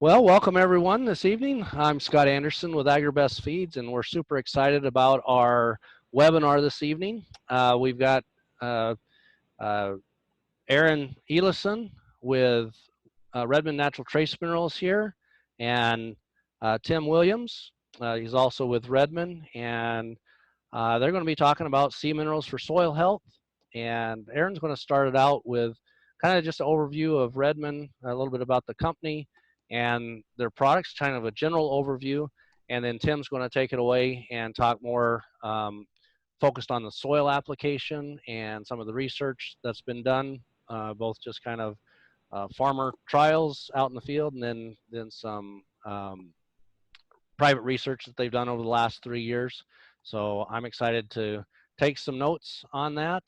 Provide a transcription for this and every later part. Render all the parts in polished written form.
Well, welcome everyone this evening. I'm Scott Anderson with AgriBest Feeds, and we're super excited about our webinar this evening. We've got uh, uh, Erin Elison with Redmond Natural Trace Minerals here, and Tim Williams. He's also with Redmond, and they're going to be talking about sea minerals for soil health. And Erin's going to start it out with kind of just an overview of Redmond, a little bit about the company and their products, kind of a general overview. And then Tim's going to take it away and talk more focused on the soil application and some of the research that's been done, both just kind of farmer trials out in the field, and then some private research that they've done over the last 3 years. So I'm excited to take some notes on that.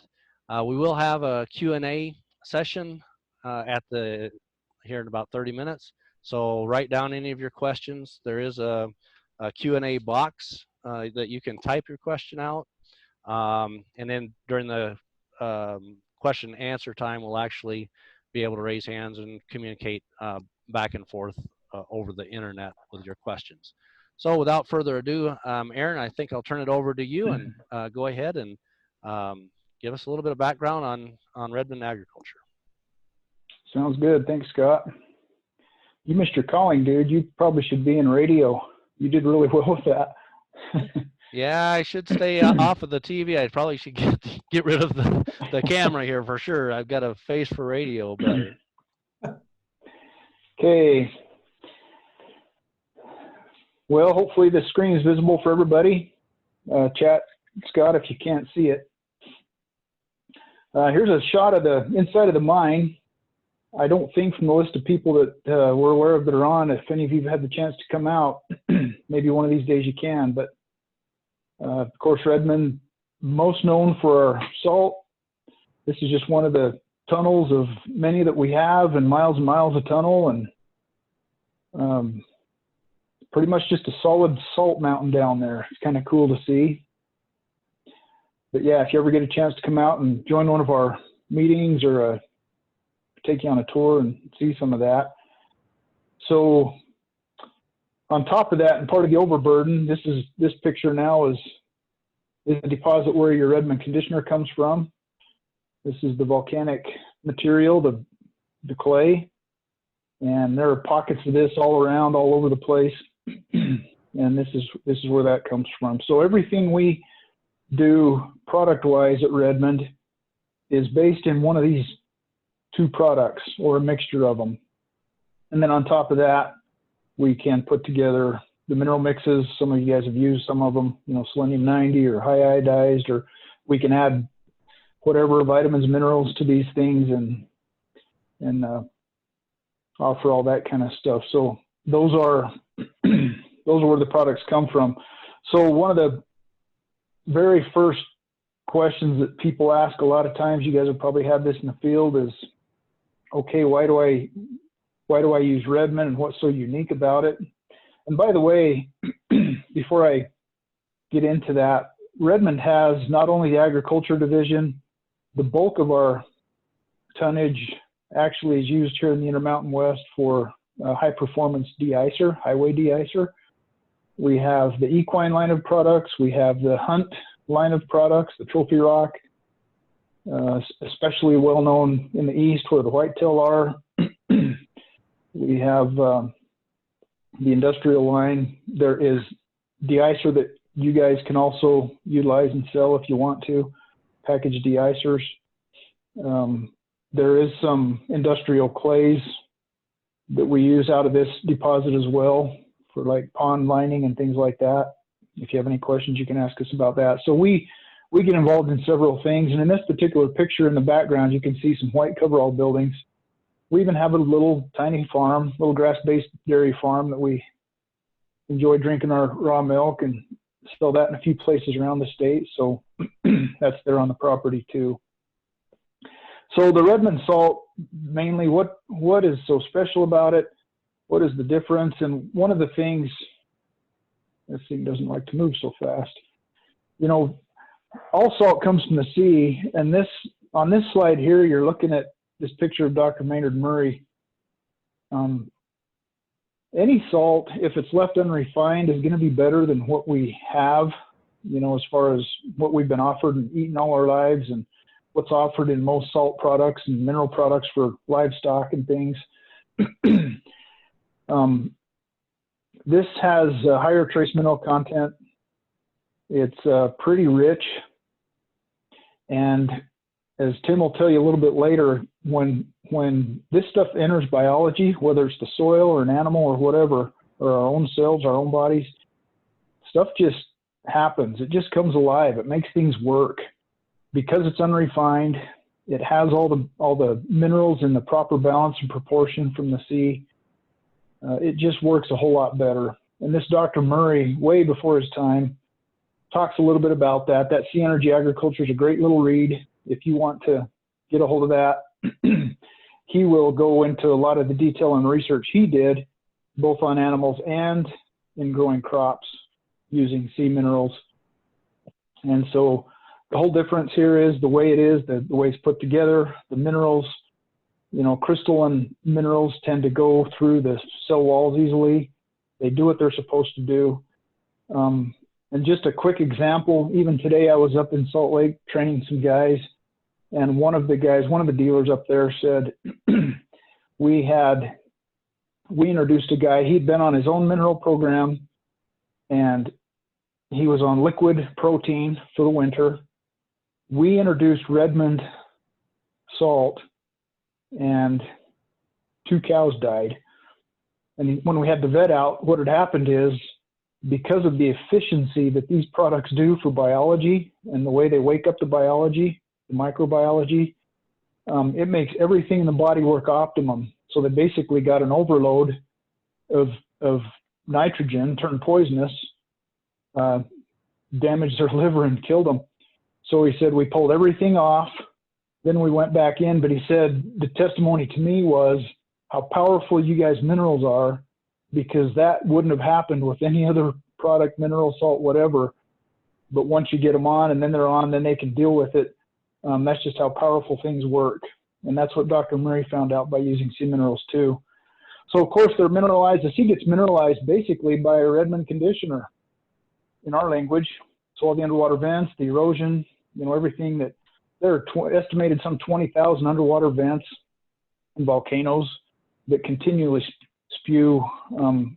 We will have a Q&A session here in about 30 minutes. So write down any of your questions. There is a Q&A box that you can type your question out. And then during the question and answer time, we'll actually be able to raise hands and communicate back and forth over the internet with your questions. So without further ado, Erin, I think I'll turn it over to you and go ahead and give us a little bit of background on Redmond agriculture. Sounds good. Thanks, Scott. You missed your calling, dude. You probably should be in radio. You did really well with that. Yeah, I should stay off of the TV. I probably should get rid of the camera here for sure. I've got a face for radio, but okay. Well, hopefully the screen is visible for everybody. Chat, Scott, if you can't see it. Here's a shot of the inside of the mine. I don't think from the list of people that we're aware of that are on, if any of you have had the chance to come out, maybe one of these days you can. But of course, Redmond, most known for our salt. This is just one of the tunnels of many that we have, and miles of tunnel, and pretty much just a solid salt mountain down there. It's kind of cool to see. But yeah, if you ever get a chance to come out and join one of our meetings, or take you on a tour and see some of that. So on top of that, and part of the overburden, this picture now is the deposit where your Redmond conditioner comes from. This is the volcanic material, the clay, and there are pockets of this all around, all over the place. And this is where that comes from. So everything we do product-wise at Redmond is based in one of these two products or a mixture of them. And then on top of that, we can put together the mineral mixes. Some of you guys have used some of them, selenium 90 or high iodized, or we can add whatever vitamins, minerals to these things and offer all that kind of stuff. So those are where the products come from. So one of the very first questions that people ask a lot of times, you guys have probably had this in the field, is, okay, why do I use Redmond and what's so unique about it? And by the way, before I get into that, Redmond has not only the agriculture division, the bulk of our tonnage actually is used here in the Intermountain West for high performance de-icer, highway de-icer. We have the equine line of products. We have the hunt line of products, the trophy rock, especially well known in the east where the whitetail are. We have the industrial line. There is de-icer that you guys can also utilize and sell if you want to, packaged de-icers. There is some industrial clays that we use out of this deposit as well for like pond lining and things like that. If you have any questions, you can ask us about that. So we get involved in several things. And in this particular picture in the background, you can see some white coverall buildings. We even have a little tiny farm, little grass-based dairy farm that we enjoy drinking our raw milk and sell that in a few places around the state. So that's there on the property too. So the Redmond salt, mainly what is so special about it? What is the difference? And one of the things, this thing doesn't like to move so fast. All salt comes from the sea. And on this slide here, you're looking at this picture of Dr. Maynard Murray. any salt, if it's left unrefined, is going to be better than what we have, you know, as far as what we've been offered and eaten all our lives and what's offered in most salt products and mineral products for livestock and things. This has a higher trace mineral content. It's pretty rich. And as Tim will tell you a little bit later, when this stuff enters biology, whether it's the soil or an animal or whatever, or our own cells, our own bodies, stuff just happens. It just comes alive. It makes things work. Because it's unrefined, it has all the minerals in the proper balance and proportion from the sea. It just works a whole lot better. And this Dr. Murray, way before his time, talks a little bit about that. That Sea Energy Agriculture is a great little read. If you want to get a hold of that, he will go into a lot of the detail and research he did, both on animals and in growing crops using sea minerals. And so the whole difference here is the way it is, the way it's put together, the minerals, you know, crystalline minerals tend to go through the cell walls easily. They do what they're supposed to do. And just a quick example, even today I was up in Salt Lake training some guys, and one of the dealers up there said, we introduced a guy, he'd been on his own mineral program, and he was on liquid protein for the winter. We introduced Redmond Salt, and 2 cows died. And when we had the vet out, what had happened is, because of the efficiency that these products do for biology and the way they wake up the biology, the microbiology, it makes everything in the body work optimum. So they basically got an overload of nitrogen, turned poisonous, damaged their liver and killed them. So he said, we pulled everything off, then we went back in, but he said, the testimony to me was how powerful you guys' minerals are, because that wouldn't have happened with any other product, mineral, salt, whatever. But once you get them on and then they're on, then they can deal with it. That's just how powerful things work. And that's what Dr. Murray found out by using sea minerals too. So of course they're mineralized. The sea gets mineralized basically by a Redmond conditioner in our language. So all the underwater vents, the erosion, you know, everything that there are estimated some 20,000 underwater vents and volcanoes that continually spew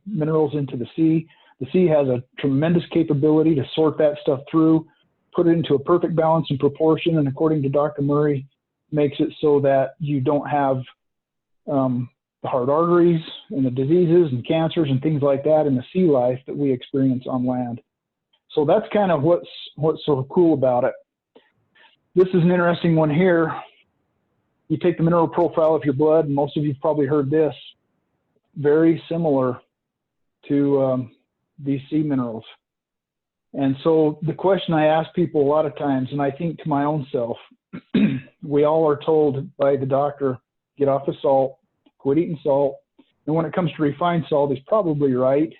minerals into the sea. The sea has a tremendous capability to sort that stuff through, put it into a perfect balance and proportion, and according to Dr. Murray, makes it so that you don't have the heart arteries and the diseases and cancers and things like that in the sea life that we experience on land. So that's kind of what's so cool about it. This is an interesting one here. You take the mineral profile of your blood, and most of you've probably heard this, very similar to these sea minerals. And so the question I ask people a lot of times, and I think to my own self, we all are told by the doctor, get off of salt, quit eating salt. And when it comes to refined salt, he's probably right.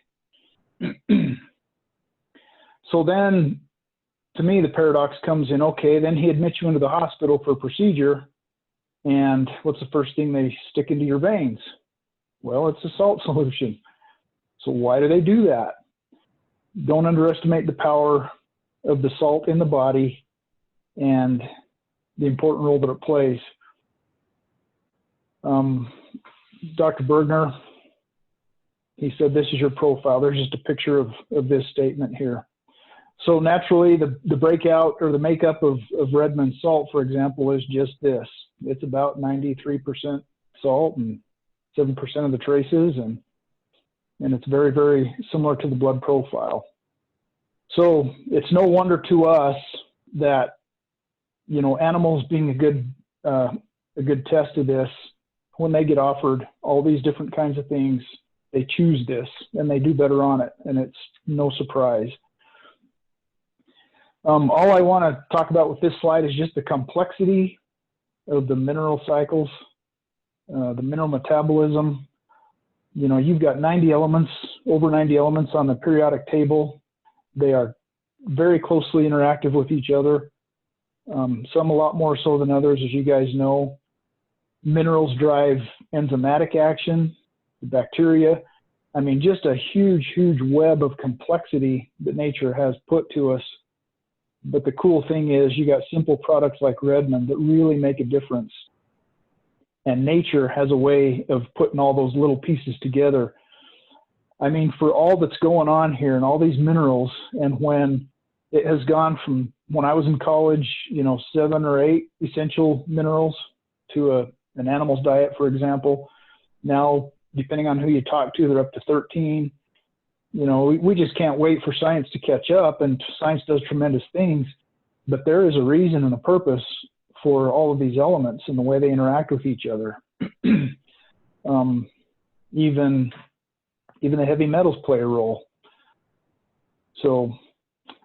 So then, to me, the paradox comes in, okay, then he admits you into the hospital for a procedure, and what's the first thing they stick into your veins? Well, it's a salt solution. So why do they do that? Don't underestimate the power of the salt in the body and the important role that it plays. Dr. Bergner, he said, this is your profile. There's just a picture of this statement here. So naturally, the breakout or the makeup of Redmond Salt, for example, is just this. It's about 93% salt and 7% of the traces, and it's very, very similar to the blood profile. So it's no wonder to us that, you know, animals being a good test of this, when they get offered all these different kinds of things, they choose this and they do better on it, and it's no surprise. All I want to talk about with this slide is just the complexity of the mineral cycles, the mineral metabolism. You know, you've got 90 elements, over 90 elements on the periodic table. They are very closely interactive with each other, some a lot more so than others, as you guys know. Minerals drive enzymatic action, the bacteria. I mean, just a huge, huge web of complexity that nature has put to us. But the cool thing is you got simple products like Redmond that really make a difference. And nature has a way of putting all those little pieces together. I mean, for all that's going on here and all these minerals, and when it has gone from when I was in college, you know, 7 or 8 essential minerals to an animal's diet, for example. Now, depending on who you talk to, they're up to 13. You know, we just can't wait for science to catch up, and science does tremendous things, but there is a reason and a purpose for all of these elements and the way they interact with each other. Even the heavy metals play a role. So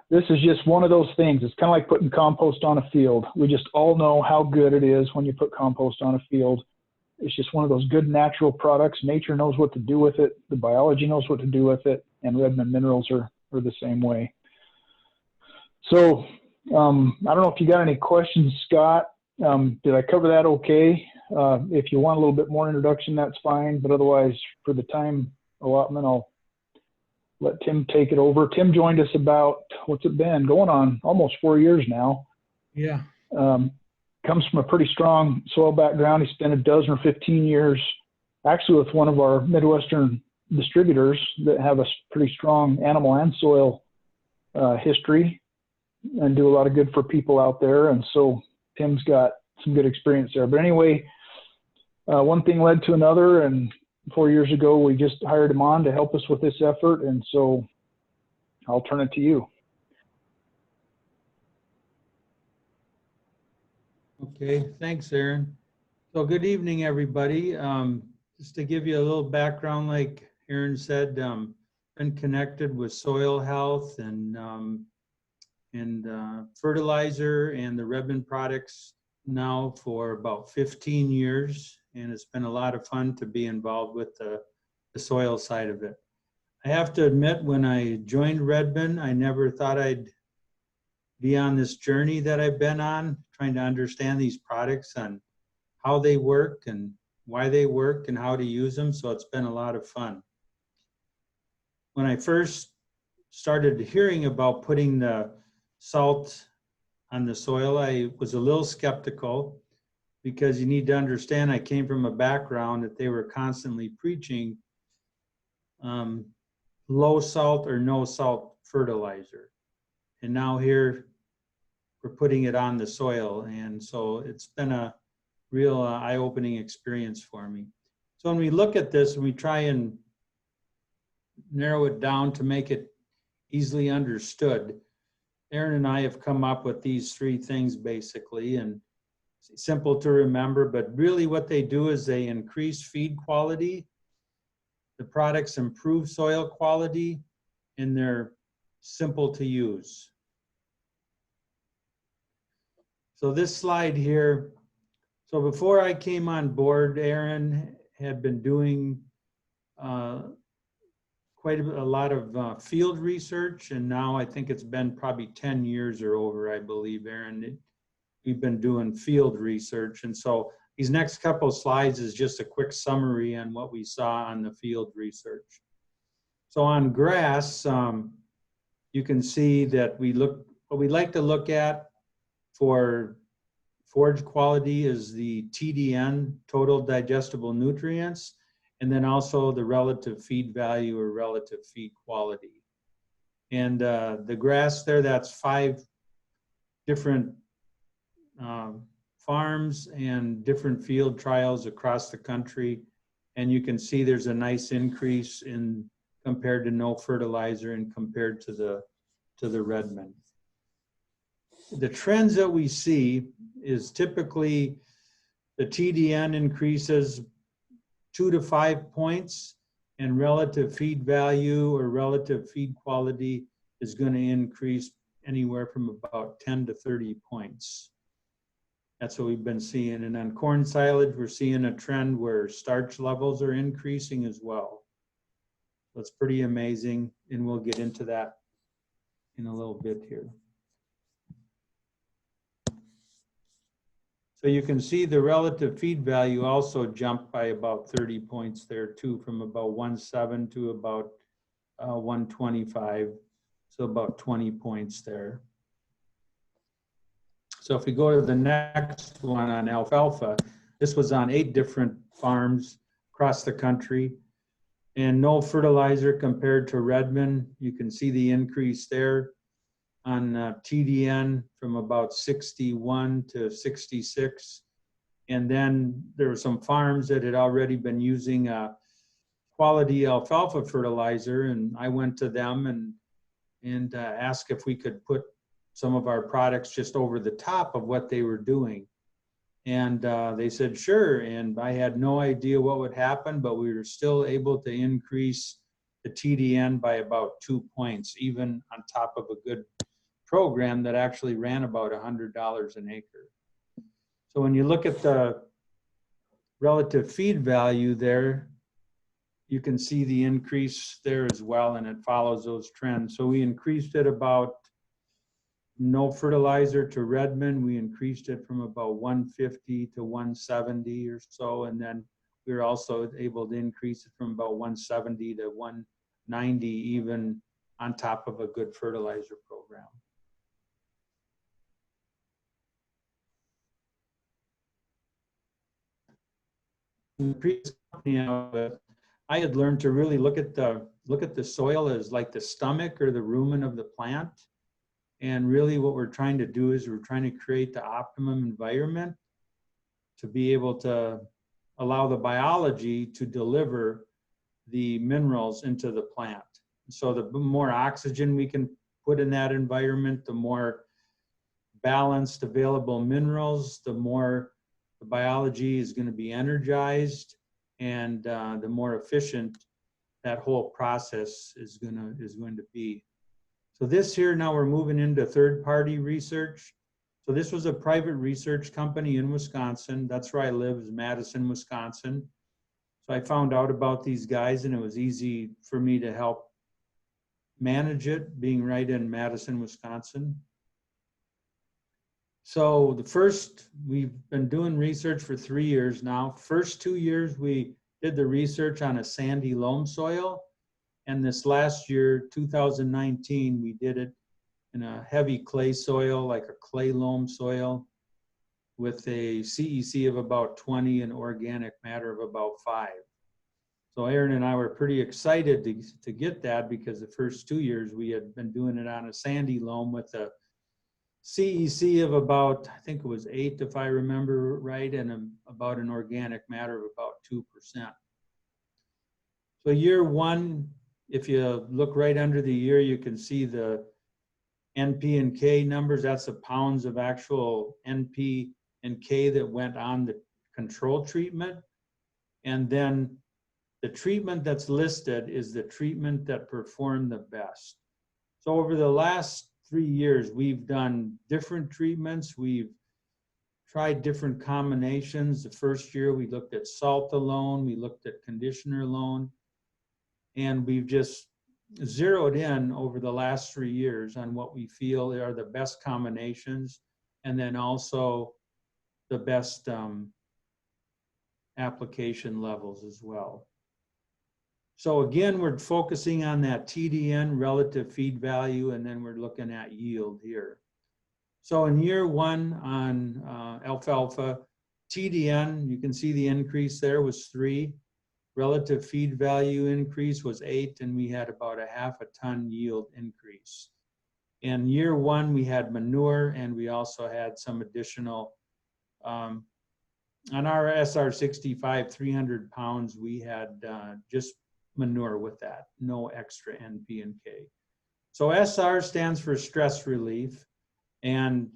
this is just one of those things. It's kind of like putting compost on a field. We just all know how good it is when you put compost on a field. It's just one of those good natural products. Nature knows what to do with it. The biology knows what to do with it. And Redmond minerals are the same way. So I don't know if you got any questions, Scott. Did I cover that okay? If you want a little bit more introduction, that's fine. But otherwise, for the time allotment, I'll let Tim take it over. Tim joined us about, what's it been? Going on almost 4 years now. Yeah. Comes from a pretty strong soil background. He spent 12 or 15 years actually with one of our Midwestern distributors that have a pretty strong animal and soil history and do a lot of good for people out there. And so Tim's got some good experience there. But anyway, one thing led to another, and 4 years ago, we just hired him on to help us with this effort. And so I'll turn it to you. Okay, thanks, Erin. So good evening, everybody. Just to give you a little background, like Erin said, been connected with soil health and fertilizer and the Redmond products now for about 15 years. And it's been a lot of fun to be involved with the soil side of it. I have to admit, when I joined Redmond, I never thought I'd be on this journey that I've been on, trying to understand these products and how they work and why they work and how to use them. So it's been a lot of fun. When I first started hearing about putting the salt on the soil, I was a little skeptical, because you need to understand I came from a background that they were constantly preaching low salt or no salt fertilizer. And now here we're putting it on the soil. And so it's been a real eye-opening experience for me. So when we look at this and we try and narrow it down to make it easily understood, Erin and I have come up with these 3 things basically, and it's simple to remember, but really what they do is they increase feed quality, the products improve soil quality, and they're simple to use. So this slide here, so before I came on board, Erin had been doing quite a lot of field research, and now I think it's been probably 10 years or over, I believe, Erin. We've been doing field research, and so these next couple of slides is just a quick summary on what we saw on the field research. So on grass, you can see that what we like to look at for forage quality is the TDN, total digestible nutrients, and then also the relative feed value or relative feed quality. And the grass there, that's 5 different farms and different field trials across the country. And you can see there's a nice increase in compared to no fertilizer and compared to the Redmond. The trends that we see is typically the TDN increases 2 to 5 points, and relative feed value or relative feed quality is going to increase anywhere from about 10 to 30 points. That's what we've been seeing. And on corn silage, we're seeing a trend where starch levels are increasing as well. So it's pretty amazing, and we'll get into that in a little bit here. So you can see the relative feed value also jumped by about 30 points there too, from about 1.7 to about 125. So about 20 points there. So if we go to the next one on alfalfa, this was on 8 different farms across the country. And no fertilizer compared to Redmond. You can see the increase there on TDN from about 61 to 66. And then there were some farms that had already been using quality alfalfa fertilizer, and I went to them and asked if we could put some of our products just over the top of what they were doing. And they said, sure. And I had no idea what would happen, but we were still able to increase the TDN by about 2 points, even on top of a good program that actually ran about $100 an acre. So when you look at the relative feed value there, you can see the increase there as well, and it follows those trends. So we increased it about, no fertilizer to Redmond, we increased it from about 150 to 170 or so, and then we were also able to increase it from about 170 to 190 even on top of a good fertilizer program. In the previous company I had learned to really look at the soil as like the stomach or the rumen of the plant. And really what we're trying to do is we're trying to create the optimum environment to be able to allow the biology to deliver the minerals into the plant. So the more oxygen we can put in that environment, the more balanced available minerals, the more the biology is going to be energized, and the more efficient that whole process is going to be. So this here, now we're moving into third-party research. So this was a private research company in Wisconsin. That's where I live, is Madison, Wisconsin. So I found out about these guys, and it was easy for me to help manage it, being right in Madison, Wisconsin. So we've been doing research for 3 years now. First 2 years, we did the research on a sandy loam soil. And this last year, 2019, we did it in a heavy clay soil, like a clay loam soil, with a CEC of about 20 and organic matter of about 5. So Erin and I were pretty excited to get that, because the first 2 years we had been doing it on a sandy loam with a CEC of about, I think it was 8 if I remember right, and about an organic matter of about 2%. So year 1, if you look right under the year, you can see the NP and K numbers. That's the pounds of actual NP and K that went on the control treatment. And then the treatment that's listed is the treatment that performed the best. So over the last 3 years, we've done different treatments. We've tried different combinations. The first year we looked at salt alone, we looked at conditioner alone, and we've just zeroed in over the last 3 years on what we feel are the best combinations, and then also the best application levels as well. So again, we're focusing on that TDN, relative feed value, and then we're looking at yield here. So in year 1 on alfalfa, TDN, you can see the increase there was 3. Relative feed value increase was 8, and we had about a ½ ton yield increase. In year 1, we had manure, and we also had some additional, on our SR65, 300 pounds, we had just manure with that, no extra NP and K. So SR stands for stress relief, and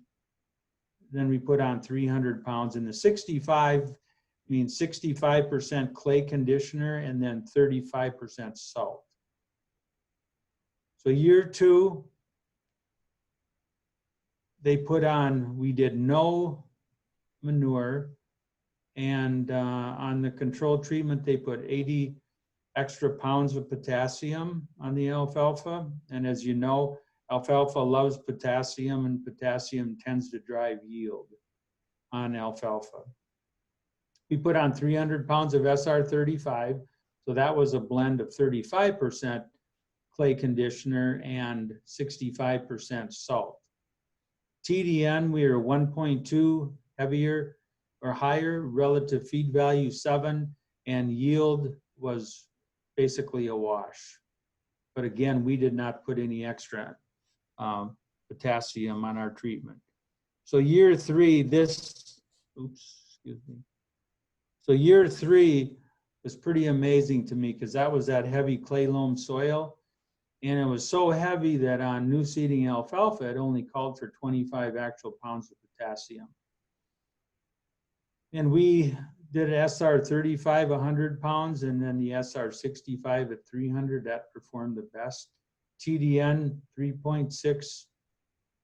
then we put on 300 pounds, and the 65 means 65% clay conditioner and then 35% salt. So year 2, they put on, we did no manure, and on the control treatment, they put 80 extra pounds of potassium on the alfalfa. And as you know, alfalfa loves potassium, and potassium tends to drive yield. on alfalfa. We put on 300 pounds of SR35, so that was a blend of 35% clay conditioner and 65% salt. TDN, we were 1.2 heavier or higher, relative feed value 7, and yield was basically a wash. But again, we did not put any extra potassium on our treatment. So year 3, So year 3 was pretty amazing to me because that was that heavy clay loam soil. And it was so heavy that on new seeding alfalfa, it only called for 25 actual pounds of potassium. And we did SR35, 100 pounds, and then the SR65 at 300, that performed the best. TDN, 3.6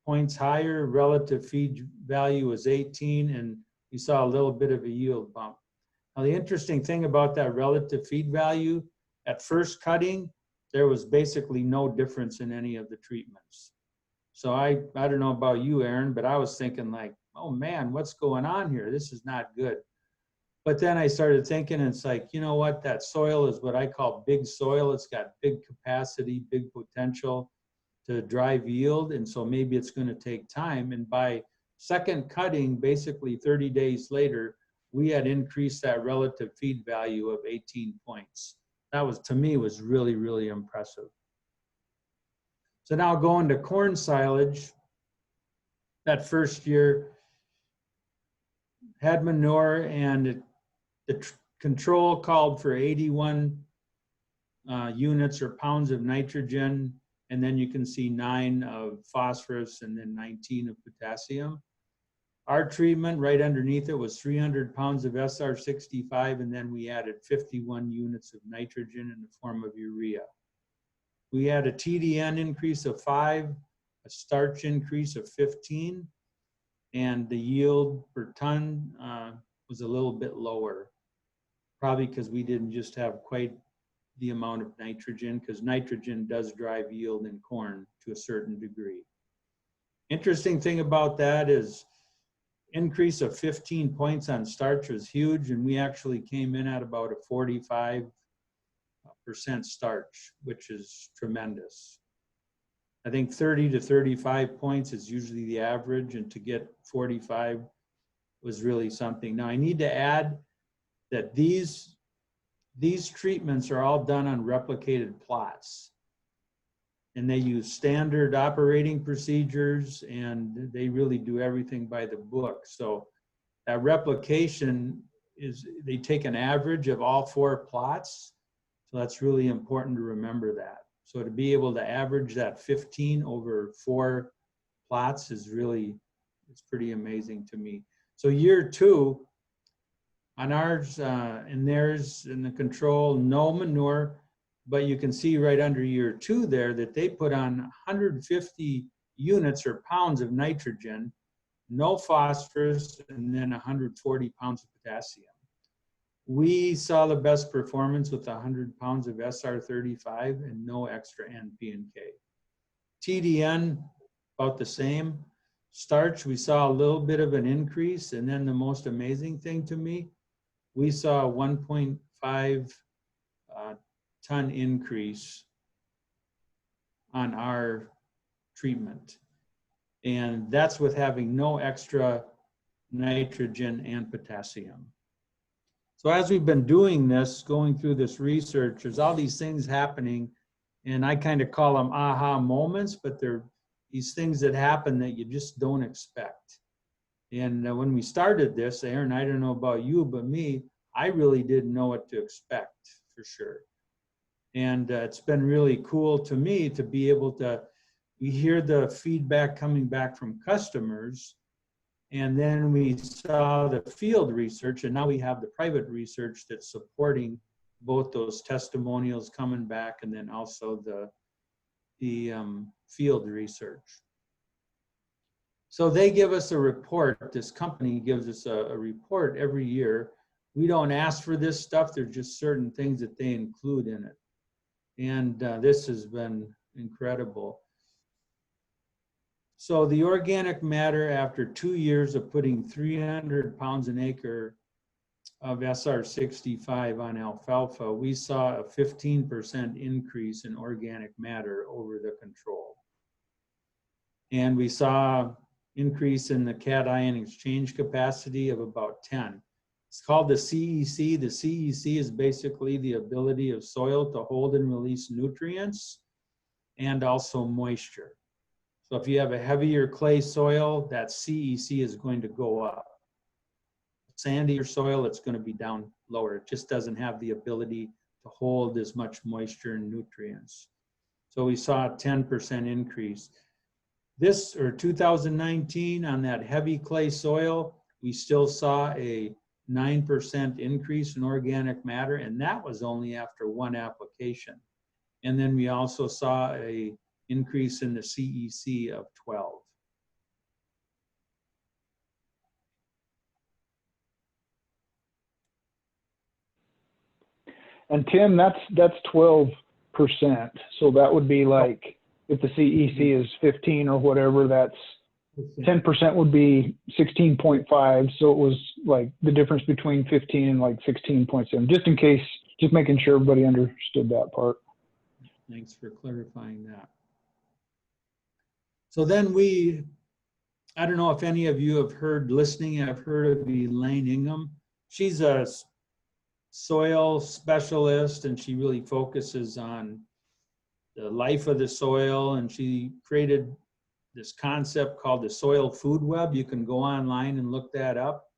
points higher, relative feed value was 18, and we saw a little bit of a yield bump. Now, the interesting thing about that relative feed value, at first cutting, there was basically no difference in any of the treatments. So I don't know about you, Erin, but I was thinking like, oh man, what's going on here? This is not good. But then I started thinking, it's like, you know what, that soil is what I call big soil. It's got big capacity, big potential to drive yield. And so maybe it's going to take time. And by second cutting, basically 30 days later, we had increased that relative feed value of 18 points. That was, to me, was really, really impressive. So now going to corn silage, that first year had manure, and the control called for 81 units or pounds of nitrogen, and then you can see 9 of phosphorus and then 19 of potassium. Our treatment right underneath it was 300 pounds of SR65, and then we added 51 units of nitrogen in the form of urea. We had a TDN increase of 5, a starch increase of 15, and the yield per ton was a little bit lower, probably because we didn't just have quite the amount of nitrogen, because nitrogen does drive yield in corn to a certain degree. Interesting thing about that is increase of 15 points on starch was huge, and we actually came in at about a 45% starch, which is tremendous. I think 30 to 35 points is usually the average, and to get 45 was really something. Now I need to add that these treatments are all done on replicated plots, and they use standard operating procedures, and they really do everything by the book. So that replication is, they take an average of all 4 plots. So that's really important to remember that. So to be able to average that 15 over 4 plots is really, it's pretty amazing to me. So year 2, on ours and theirs in the control, no manure, but you can see right under year 2 there that they put on 150 units or pounds of nitrogen, no phosphorus, and then 140 pounds of potassium. We saw the best performance with 100 pounds of SR35 and no extra NP and K. TDN, about the same. Starch, we saw a little bit of an increase, and then the most amazing thing to me, we saw a 1.5 ton increase on our treatment. And that's with having no extra nitrogen and potassium. So as we've been doing this, going through this research, there's all these things happening, and I kind of call them aha moments, but they're these things that happen that you just don't expect. And when we started this, Erin, I don't know about you, but me, I really didn't know what to expect for sure. And it's been really cool to me to be able to, we hear the feedback coming back from customers, and then we saw the field research, and now we have the private research that's supporting both those testimonials coming back, and then also the field research. So they give us a report. This company gives us a report every year. We don't ask for this stuff. There's just certain things that they include in it. And this has been incredible. So the organic matter, after 2 years of putting 300 pounds an acre of SR65 on alfalfa, we saw a 15% increase in organic matter over the control. And we saw increase in the cation exchange capacity of about 10. It's called the CEC. The CEC is basically the ability of soil to hold and release nutrients and also moisture. So if you have a heavier clay soil, that CEC is going to go up. Sandier soil, it's going to be down lower. It just doesn't have the ability to hold as much moisture and nutrients. So we saw a 10% increase. This, or 2019, on that heavy clay soil, we still saw a 9% increase in organic matter, and that was only after one application. And then we also saw a increase in the CEC of 12. And Tim, that's 12%. So that would be like, if the CEC is 15 or whatever, that's 10% would be 16.5. So it was like the difference between 15 and like 16.7, just in case, just making sure everybody understood that part. Thanks for clarifying that. So then I don't know if any of you have heard of Elaine Ingham. She's a soil specialist, and she really focuses on the life of the soil, and she created this concept called the soil food web. You can go online and look that up.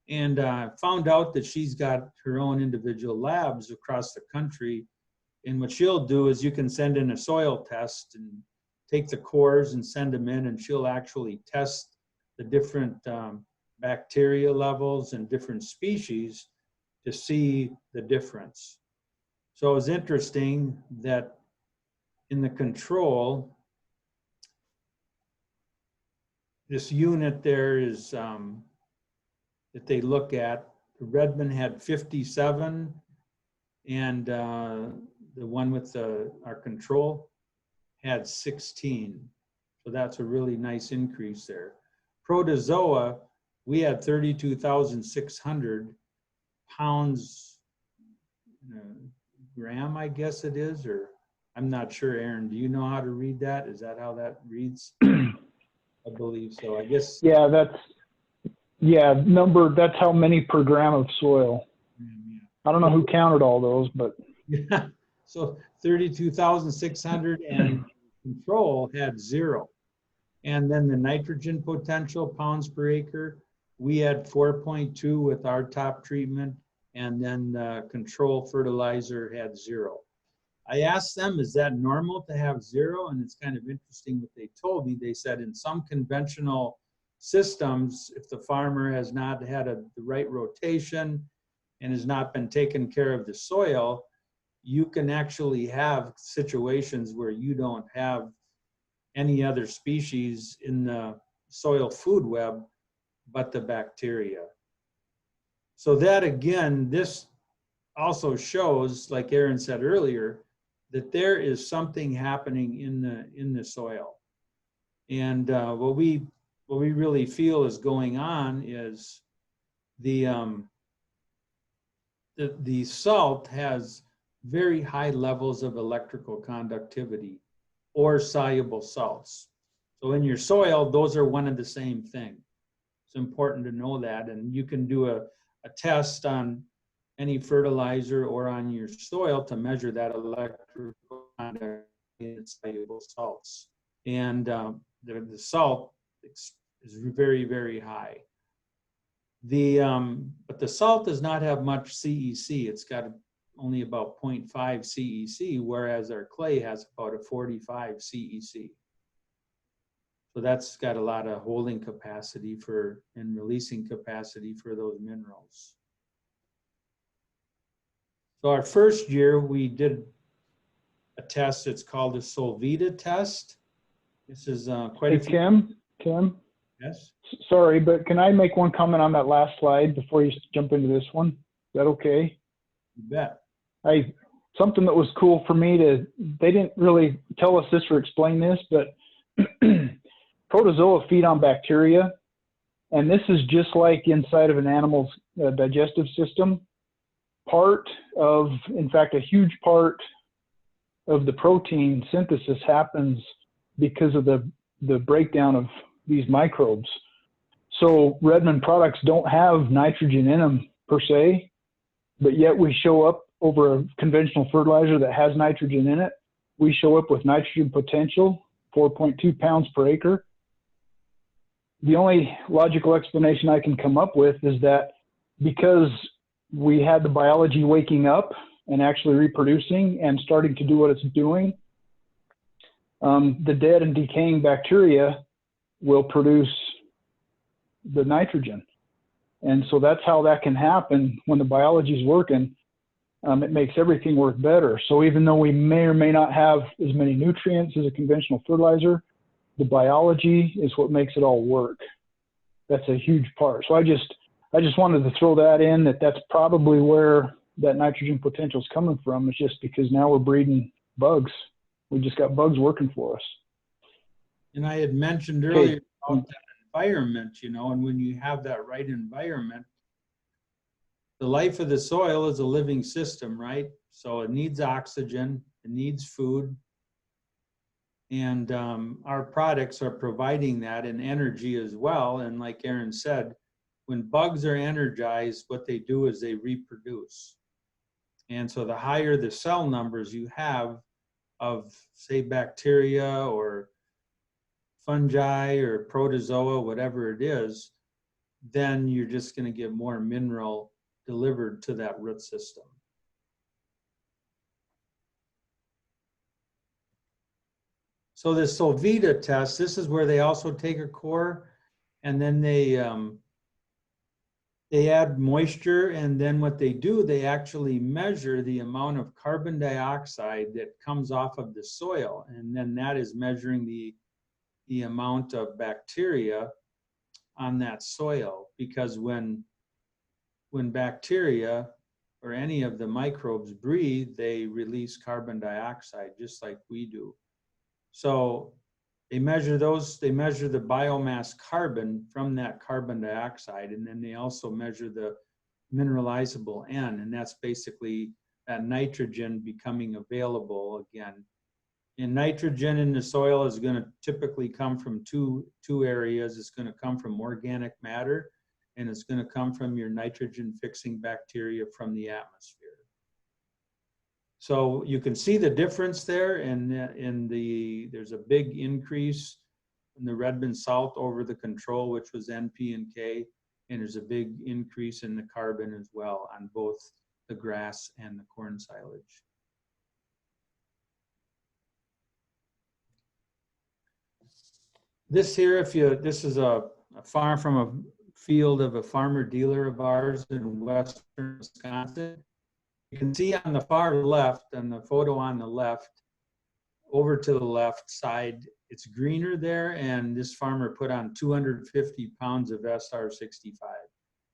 And found out that she's got her own individual labs across the country. And what she'll do is you can send in a soil test and take the cores and send them in, and she'll actually test the different bacteria levels and different species to see the difference. So it was interesting that in the control, this unit there is that they look at, Redmond had 57, and the one with our control had 16. So that's a really nice increase there. Protozoa, we had 32,600 pounds, gram, I guess it is, or I'm not sure. Erin, do you know how to read that? Is that how that reads? I believe so. I guess. Yeah, that's how many per gram of soil. Yeah. I don't know who counted all those, but yeah. So 32,600, and control had 0. And then the nitrogen potential pounds per acre, we had 4.2 with our top treatment, and then the control fertilizer had 0. I asked them, is that normal to have 0? And it's kind of interesting what they told me. They said in some conventional systems, if the farmer has not had the right rotation and has not been taking care of the soil, you can actually have situations where you don't have any other species in the soil food web but the bacteria. So that, again, this also shows, like Erin said earlier, that there is something happening in the soil. And what we really feel is going on is the salt has very high levels of electrical conductivity or soluble salts. So in your soil, those are one and the same thing. It's important to know that, and you can do a test on any fertilizer or on your soil to measure that electrical conductivity in soluble salts. And the salt is very, very high. But the salt does not have much CEC. It's got only about 0.5 CEC, whereas our clay has about a 45 CEC. So that's got a lot of holding capacity and releasing capacity for those minerals. So our first year, we did a test. It's called the SolVita Test. This is quite a few. Tim? Yes? Sorry, but can I make one comment on that last slide before you jump into this one? Is that okay? You bet. Something that was cool for me they didn't really tell us this or explain this, but protozoa feed on bacteria, and this is just like inside of an animal's digestive system. In fact, a huge part of the protein synthesis happens because of the breakdown of these microbes. So Redmond products don't have nitrogen in them per se, but yet we show up over a conventional fertilizer that has nitrogen in it. We show up with nitrogen potential, 4.2 pounds per acre. The only logical explanation I can come up with is that because we had the biology waking up and actually reproducing and starting to do what it's doing, the dead and decaying bacteria will produce the nitrogen. And so that's how that can happen when the biology is working. It makes everything work better. So even though we may or may not have as many nutrients as a conventional fertilizer, the biology is what makes it all work. That's a huge part. So I just wanted to throw that in, that's probably where that nitrogen potential is coming from. It's just because now we're breeding bugs. We just got bugs working for us. And I had mentioned earlier about that environment, you know, and when you have that right environment, the life of the soil is a living system, right? So it needs oxygen, it needs food, and our products are providing that, and energy as well. And like Erin said, when bugs are energized, what they do is they reproduce. And so the higher the cell numbers you have of, say, bacteria or fungi or protozoa, whatever it is, then you're just going to get more mineral delivered to that root system. So the SolVita test, this is where they also take a core and then they add moisture, and then what they do, they actually measure the amount of carbon dioxide that comes off of the soil, and then that is measuring the amount of bacteria on that soil, because when bacteria or any of the microbes breathe, they release carbon dioxide just like we do. So they measure the biomass carbon from that carbon dioxide, and then they also measure the mineralizable N, and that's basically that nitrogen becoming available again. And nitrogen in the soil is going to typically come from two areas. It's going to come from organic matter, and it's going to come from your nitrogen fixing bacteria from the atmosphere. So you can see the difference there, and there's a big increase in the Redmond Salt over the control, which was NP and K, and there's a big increase in the carbon as well on both the grass and the corn silage. This here, this is a farm from a field of a farmer dealer of ours in western Wisconsin. You can see on the far left, and the photo on the left, over to the left side, it's greener there, and this farmer put on 250 pounds of SR65.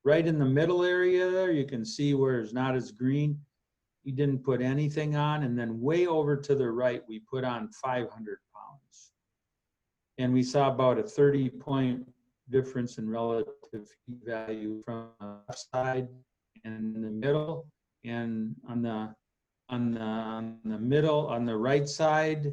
Right in the middle area there, you can see where it's not as green. He didn't put anything on, and then way over to the right, we put on 500 pounds. And we saw about a 30-point difference in relative heat value from the left side and in the middle. And on the middle, on the right side,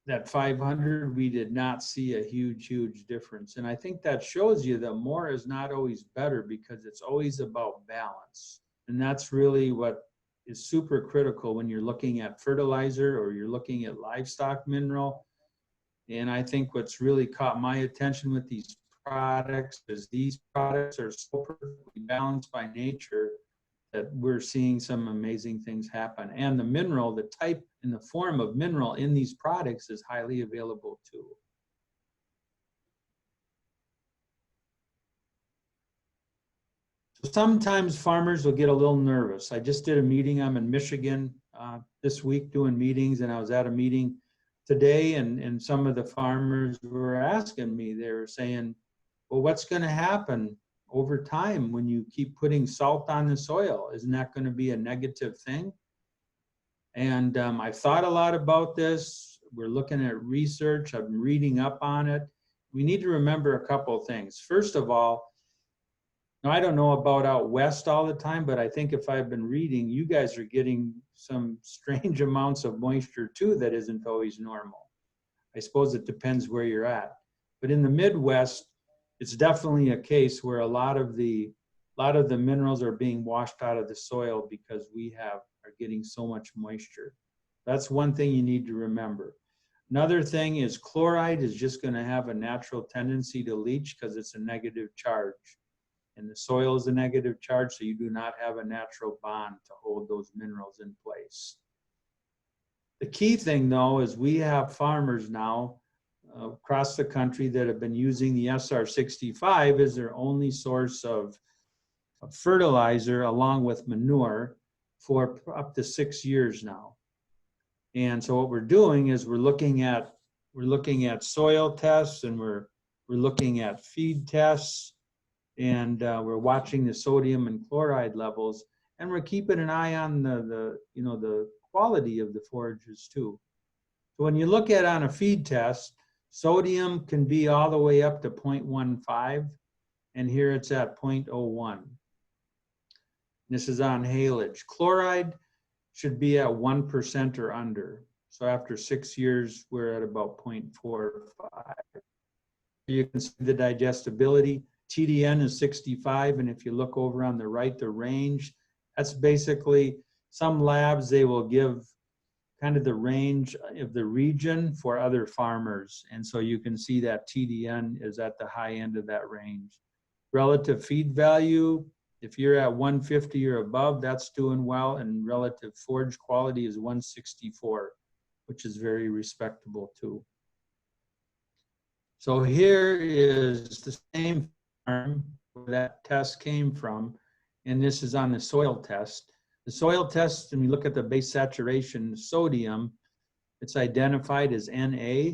that 500, we did not see a huge difference. And I think that shows you that more is not always better, because it's always about balance. And that's really what is super critical when you're looking at fertilizer or you're looking at livestock mineral. And I think what's really caught my attention with these products is these products are so perfectly balanced by nature that we're seeing some amazing things happen. And the mineral, the type and the form of mineral in these products is highly available too. So sometimes farmers will get a little nervous. I just did a meeting. I'm in Michigan this week doing meetings, and I was at a meeting today, and some of the farmers were asking me, they were saying, well, what's going to happen over time when you keep putting salt on the soil? Isn't that going to be a negative thing? And I've thought a lot about this, we're looking at research. I'm reading up on it. We need to remember a couple of things. First of all, now, I don't know about out west all the time, but I think if I've been reading, you guys are getting some strange amounts of moisture too that isn't always normal. I suppose it depends where you're at. But in the Midwest, it's definitely a case where a lot of the minerals are being washed out of the soil because we are getting so much moisture. That's one thing you need to remember. Another thing is chloride is just going to have a natural tendency to leach because it's a negative charge. And the soil is a negative charge, so you do not have a natural bond to hold those minerals in place. The key thing, though, is we have farmers now across the country that have been using the SR65 as their only source of fertilizer along with manure for up to 6 years now. And so what we're doing is we're looking at soil tests, and we're looking at feed tests, and we're watching the sodium and chloride levels, and we're keeping an eye on the quality of the forages too. So when you look at on a feed test, sodium can be all the way up to 0.15, and here it's at 0.01. This is on haylage. Chloride should be at 1% or under. So after 6 years, we're at about 0.45. You can see the digestibility. TDN is 65, and if you look over on the right, the range, that's basically some labs, they will give kind of the range of the region for other farmers. And so you can see that TDN is at the high end of that range. Relative feed value, if you're at 150 or above, that's doing well, and relative forage quality is 164, which is very respectable too. So here is the same farm where that test came from, and this is on the soil test. The soil test, when you look at the base saturation sodium, it's identified as Na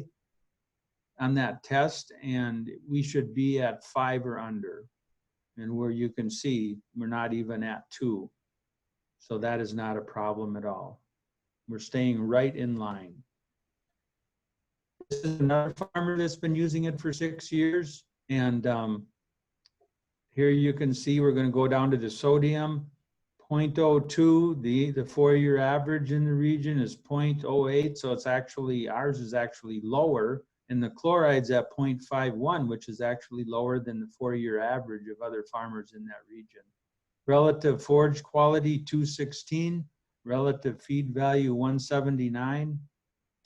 on that test, and we should be at 5 or under. And where you can see, we're not even at 2. So that is not a problem at all. We're staying right in line. This is another farmer that's been using it for 6 years. And here you can see we're going to go down to the sodium. 0.02, the 4-year average in the region is 0.08. So it's actually, ours is actually lower. And the chloride's at 0.51, which is actually lower than the 4-year average of other farmers in that region. Relative forage quality, 216. Relative feed value, 179.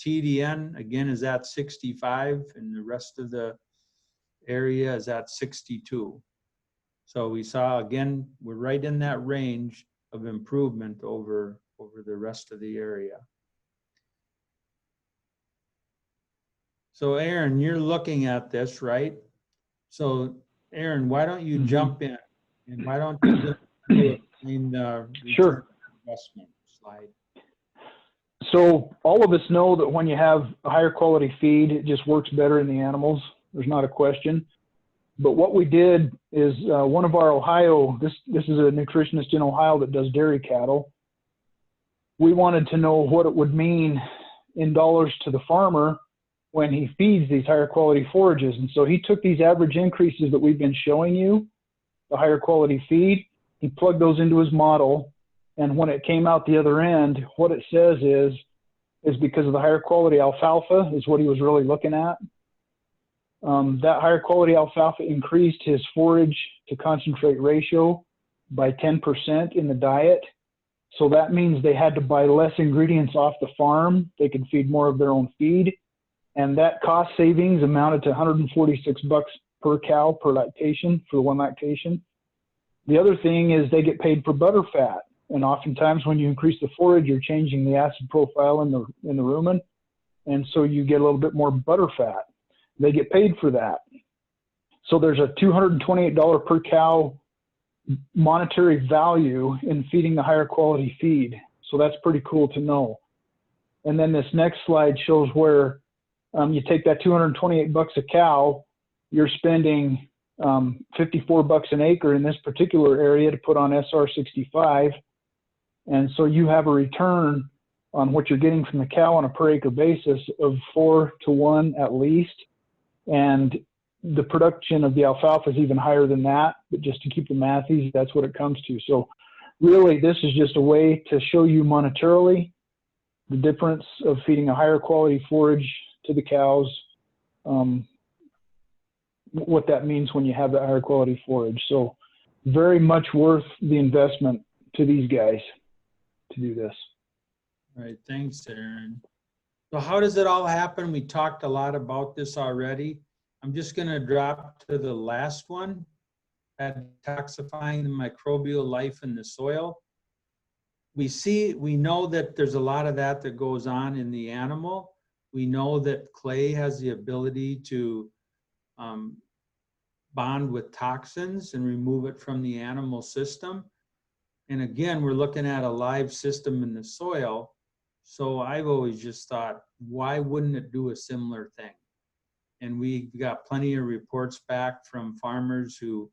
TDN, again, is at 65, and the rest of the area is at 62. So we saw, again, we're right in that range of improvement over the rest of the area. So Erin, you're looking at this, right? So Erin, why don't you jump in, and why don't you do the Sure. investment slide? So all of us know that when you have a higher quality feed, it just works better in the animals. There's not a question. But what we did is one of our Ohio, this is a nutritionist in Ohio that does dairy cattle. We wanted to know what it would mean in dollars to the farmer when he feeds these higher quality forages. And so he took these average increases that we've been showing you, the higher quality feed, he plugged those into his model. And when it came out the other end, what it says is because of the higher quality alfalfa is what he was really looking at. That higher quality alfalfa increased his forage to concentrate ratio by 10% in the diet. So that means they had to buy less ingredients off the farm. They could feed more of their own feed. And that cost savings amounted to $146 per cow per lactation for one lactation. The other thing is they get paid for butter fat. And oftentimes when you increase the forage, you're changing the acid profile in the rumen. And so you get a little bit more butter fat. They get paid for that. So there's a $228 per cow monetary value in feeding the higher quality feed. So that's pretty cool to know. And then this next slide shows where you take that $228 a cow, you're spending $54 an acre in this particular area to put on SR65. And so you have a return on what you're getting from the cow on a per acre basis of 4 to 1 at least. And the production of the alfalfa is even higher than that, but just to keep the math easy, that's what it comes to. So really, this is just a way to show you monetarily the difference of feeding a higher quality forage to the cows, what that means when you have that higher quality forage. So very much worth the investment to these guys to do this. All right, thanks, Erin. So how does it all happen? We talked a lot about this already. I'm just going to drop to the last one, detoxifying the microbial life in the soil. We know that there's a lot of that goes on in the animal. We know that clay has the ability to bond with toxins and remove it from the animal system. And again, we're looking at a live system in the soil. So I've always just thought, why wouldn't it do a similar thing? And we got plenty of reports back from farmers who,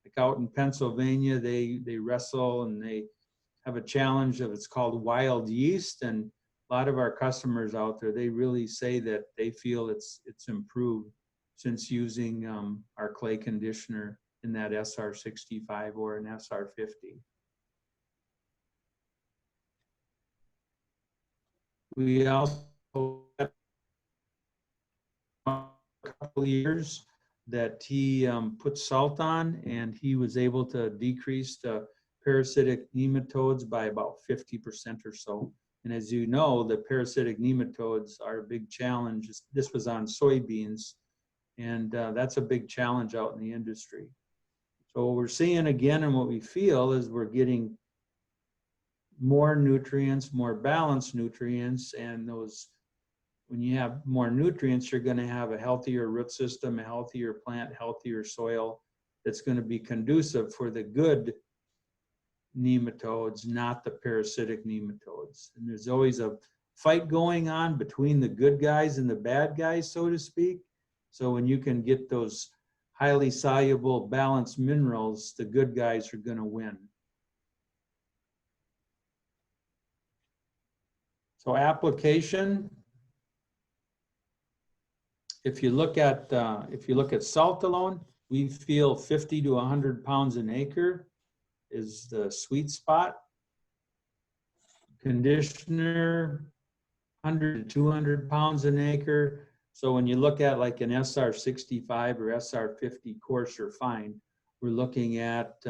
like out in Pennsylvania, they wrestle and they have a challenge of, it's called wild yeast. And a lot of our customers out there, they really say that they feel it's improved since using our clay conditioner in that SR65 or an SR50. We also had a couple of years that he put salt on, and he was able to decrease the parasitic nematodes by about 50% or so. And as you know, the parasitic nematodes are a big challenge. This was on soybeans, and that's a big challenge out in the industry. So what we're seeing again, and what we feel is we're getting more nutrients, more balanced nutrients, and those, when you have more nutrients, you're going to have a healthier root system, a healthier plant, healthier soil that's going to be conducive for the good nematodes, not the parasitic nematodes. And there's always a fight going on between the good guys and the bad guys, so to speak. So when you can get those highly soluble, balanced minerals, the good guys are going to win. So application, if you look at salt alone, we feel 50 to 100 pounds an acre is the sweet spot. Conditioner, 100 to 200 pounds an acre. So when you look at like an SR65 or SR50 coarse or fine, we're looking at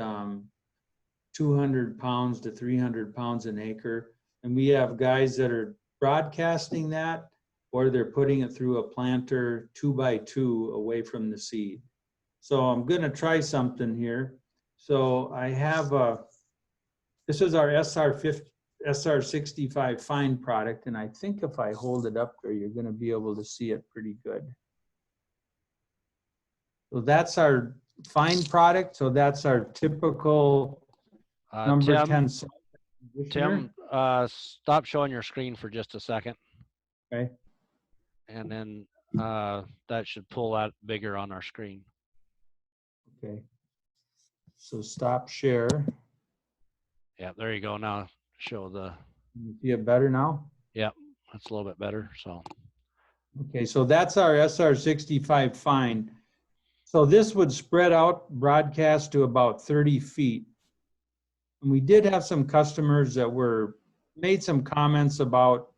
200 pounds to 300 pounds an acre. And we have guys that are broadcasting that, or they're putting it through a planter 2x2 away from the seed. So I'm going to try something here. So I have this is our SR65 fine product, and I think if I hold it up there, you're going to be able to see it pretty good. So that's our fine product. So that's our typical number 10 salt. Tim, stop showing your screen for just a second. Okay. And then that should pull out bigger on our screen. Okay. So stop share. Yeah, there you go. Now show the. You see it better now? Yeah, that's a little bit better. So. Okay, so that's our SR65 fine. So this would spread out, broadcast to about 30 feet. And we did have some customers that made some comments about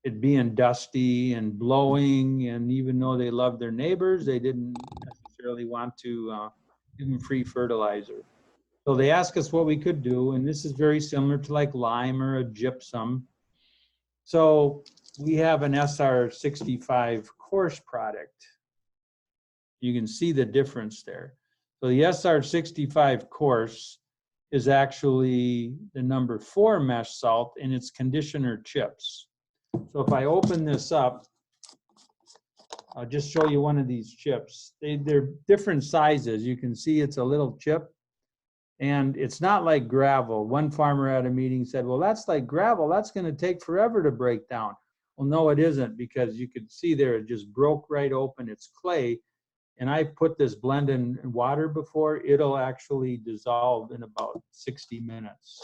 it being dusty and blowing, and even though they loved their neighbors, they didn't necessarily want to give them free fertilizer. So they asked us what we could do, and this is very similar to like lime or a gypsum. So we have an SR65 coarse product. You can see the difference there. So the SR65 coarse is actually the number 4 mesh salt, and it's conditioner chips. So if I open this up, I'll just show you one of these chips. They're different sizes. You can see it's a little chip, and it's not like gravel. One farmer at a meeting said, well, that's like gravel. That's going to take forever to break down. Well, no, it isn't, because you could see there it just broke right open. It's clay. And I put this blend in water before. It'll actually dissolve in about 60 minutes.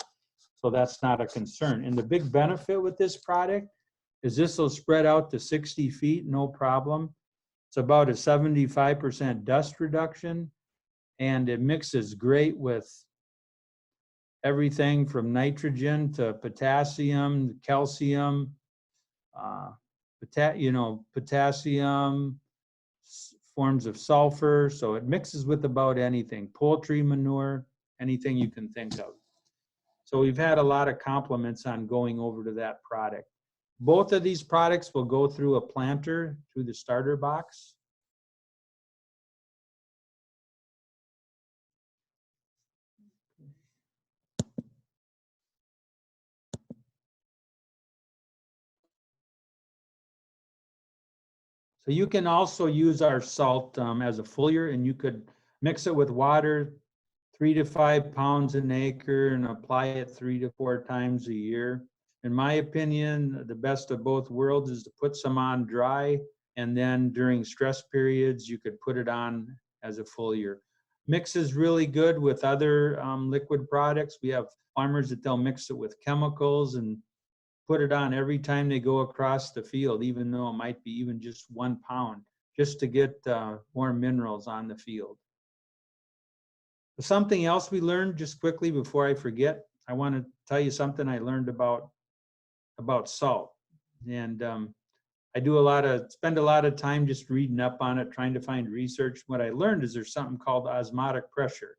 So that's not a concern. And the big benefit with this product is this will spread out to 60 feet, no problem. It's about a 75% dust reduction, and it mixes great with everything from nitrogen to potassium, calcium, potassium, forms of sulfur. So it mixes with about anything, poultry manure, anything you can think of. So we've had a lot of compliments on going over to that product. Both of these products will go through a planter, through the starter box. So you can also use our salt as a foliar, and you could mix it with water, 3 to 5 pounds an acre, and apply it 3 to 4 times a year. In my opinion, the best of both worlds is to put some on dry, and then during stress periods, you could put it on as a foliar. Mixes really good with other liquid products. We have farmers that they'll mix it with chemicals and put it on every time they go across the field, even though it might be even just 1 pound, just to get more minerals on the field. Something else we learned, just quickly before I forget, I want to tell you something I learned about salt. And I spend a lot of time just reading up on it, trying to find research. What I learned is there's something called osmotic pressure.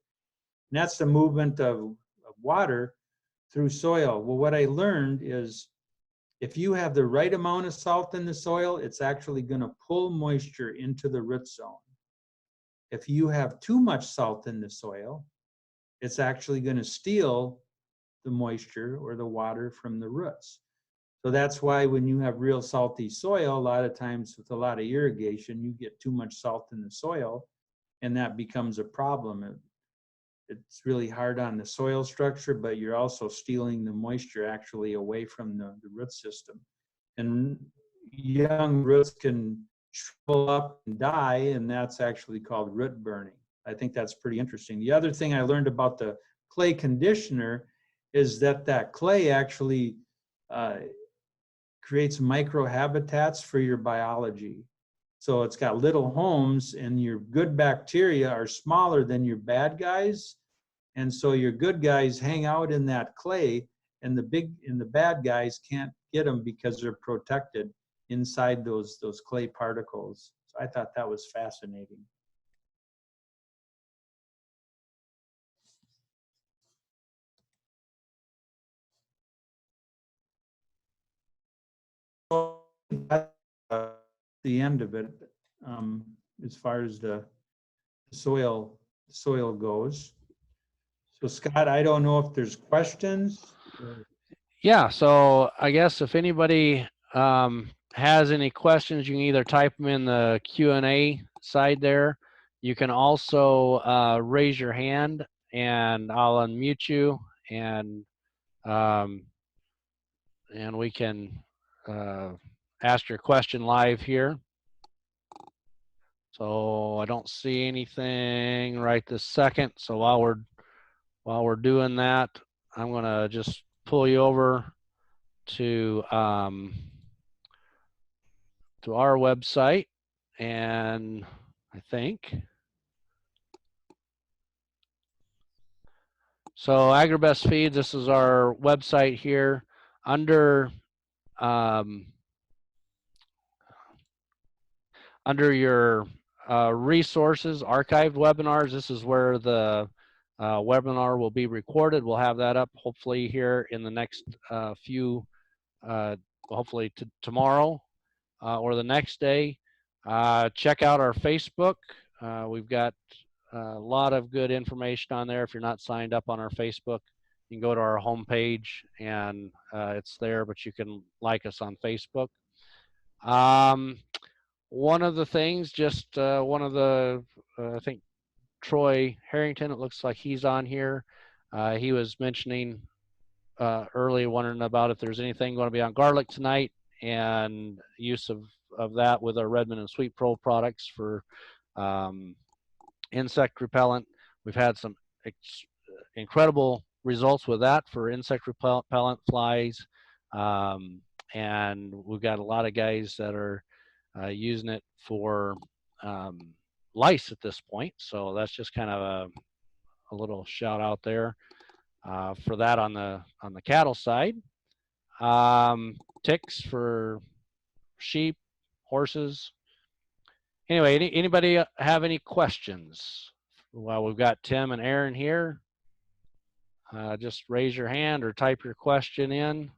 And that's the movement of water through soil. Well, what I learned is if you have the right amount of salt in the soil, it's actually going to pull moisture into the root zone. If you have too much salt in the soil, it's actually going to steal the moisture or the water from the roots. So that's why when you have real salty soil, a lot of times with a lot of irrigation, you get too much salt in the soil, and that becomes a problem. It's really hard on the soil structure, but you're also stealing the moisture actually away from the root system. And young roots can shrivel up and die, and that's actually called root burning. I think that's pretty interesting. The other thing I learned about the clay conditioner is that clay actually creates microhabitats for your biology. So it's got little homes, and your good bacteria are smaller than your bad guys. And so your good guys hang out in that clay, and the bad guys can't get them because they're protected inside those clay particles. So I thought that was fascinating. That's the end of it, as far as the soil goes. So Scott, I don't know if there's questions. Yeah, so I guess if anybody has any questions, you can either type them in the Q&A side there. You can also raise your hand, and I'll unmute you, and we can ask your question live here. So I don't see anything right this second. So while we're doing that, I'm gonna just pull you over to our website, and I think so. AgriBest Feeds. This is our website here. Under your resources, archived webinars, this is where the webinar will be recorded. We'll have that up hopefully here in the next few, hopefully tomorrow or the next day. Check out our Facebook. We've got a lot of good information on there. If you're not signed up on our Facebook, you can go to our homepage, and it's there, but you can like us on Facebook. One of the things, just one of the, I think Troy Harrington, it looks like he's on here. He was mentioning earlier, wondering about if there's anything going to be on garlic tonight, and use of that with our Redmond and Sweet Pro products for insect repellent. We've had some incredible results with that for insect repellent, flies, and we've got a lot of guys that are using it for lice at this point. So that's just kind of a little shout out there for that on the cattle side. Ticks for sheep, horses. Anyway, anybody have any questions? Well, we've got Tim and Erin here. Just raise your hand or type your question in.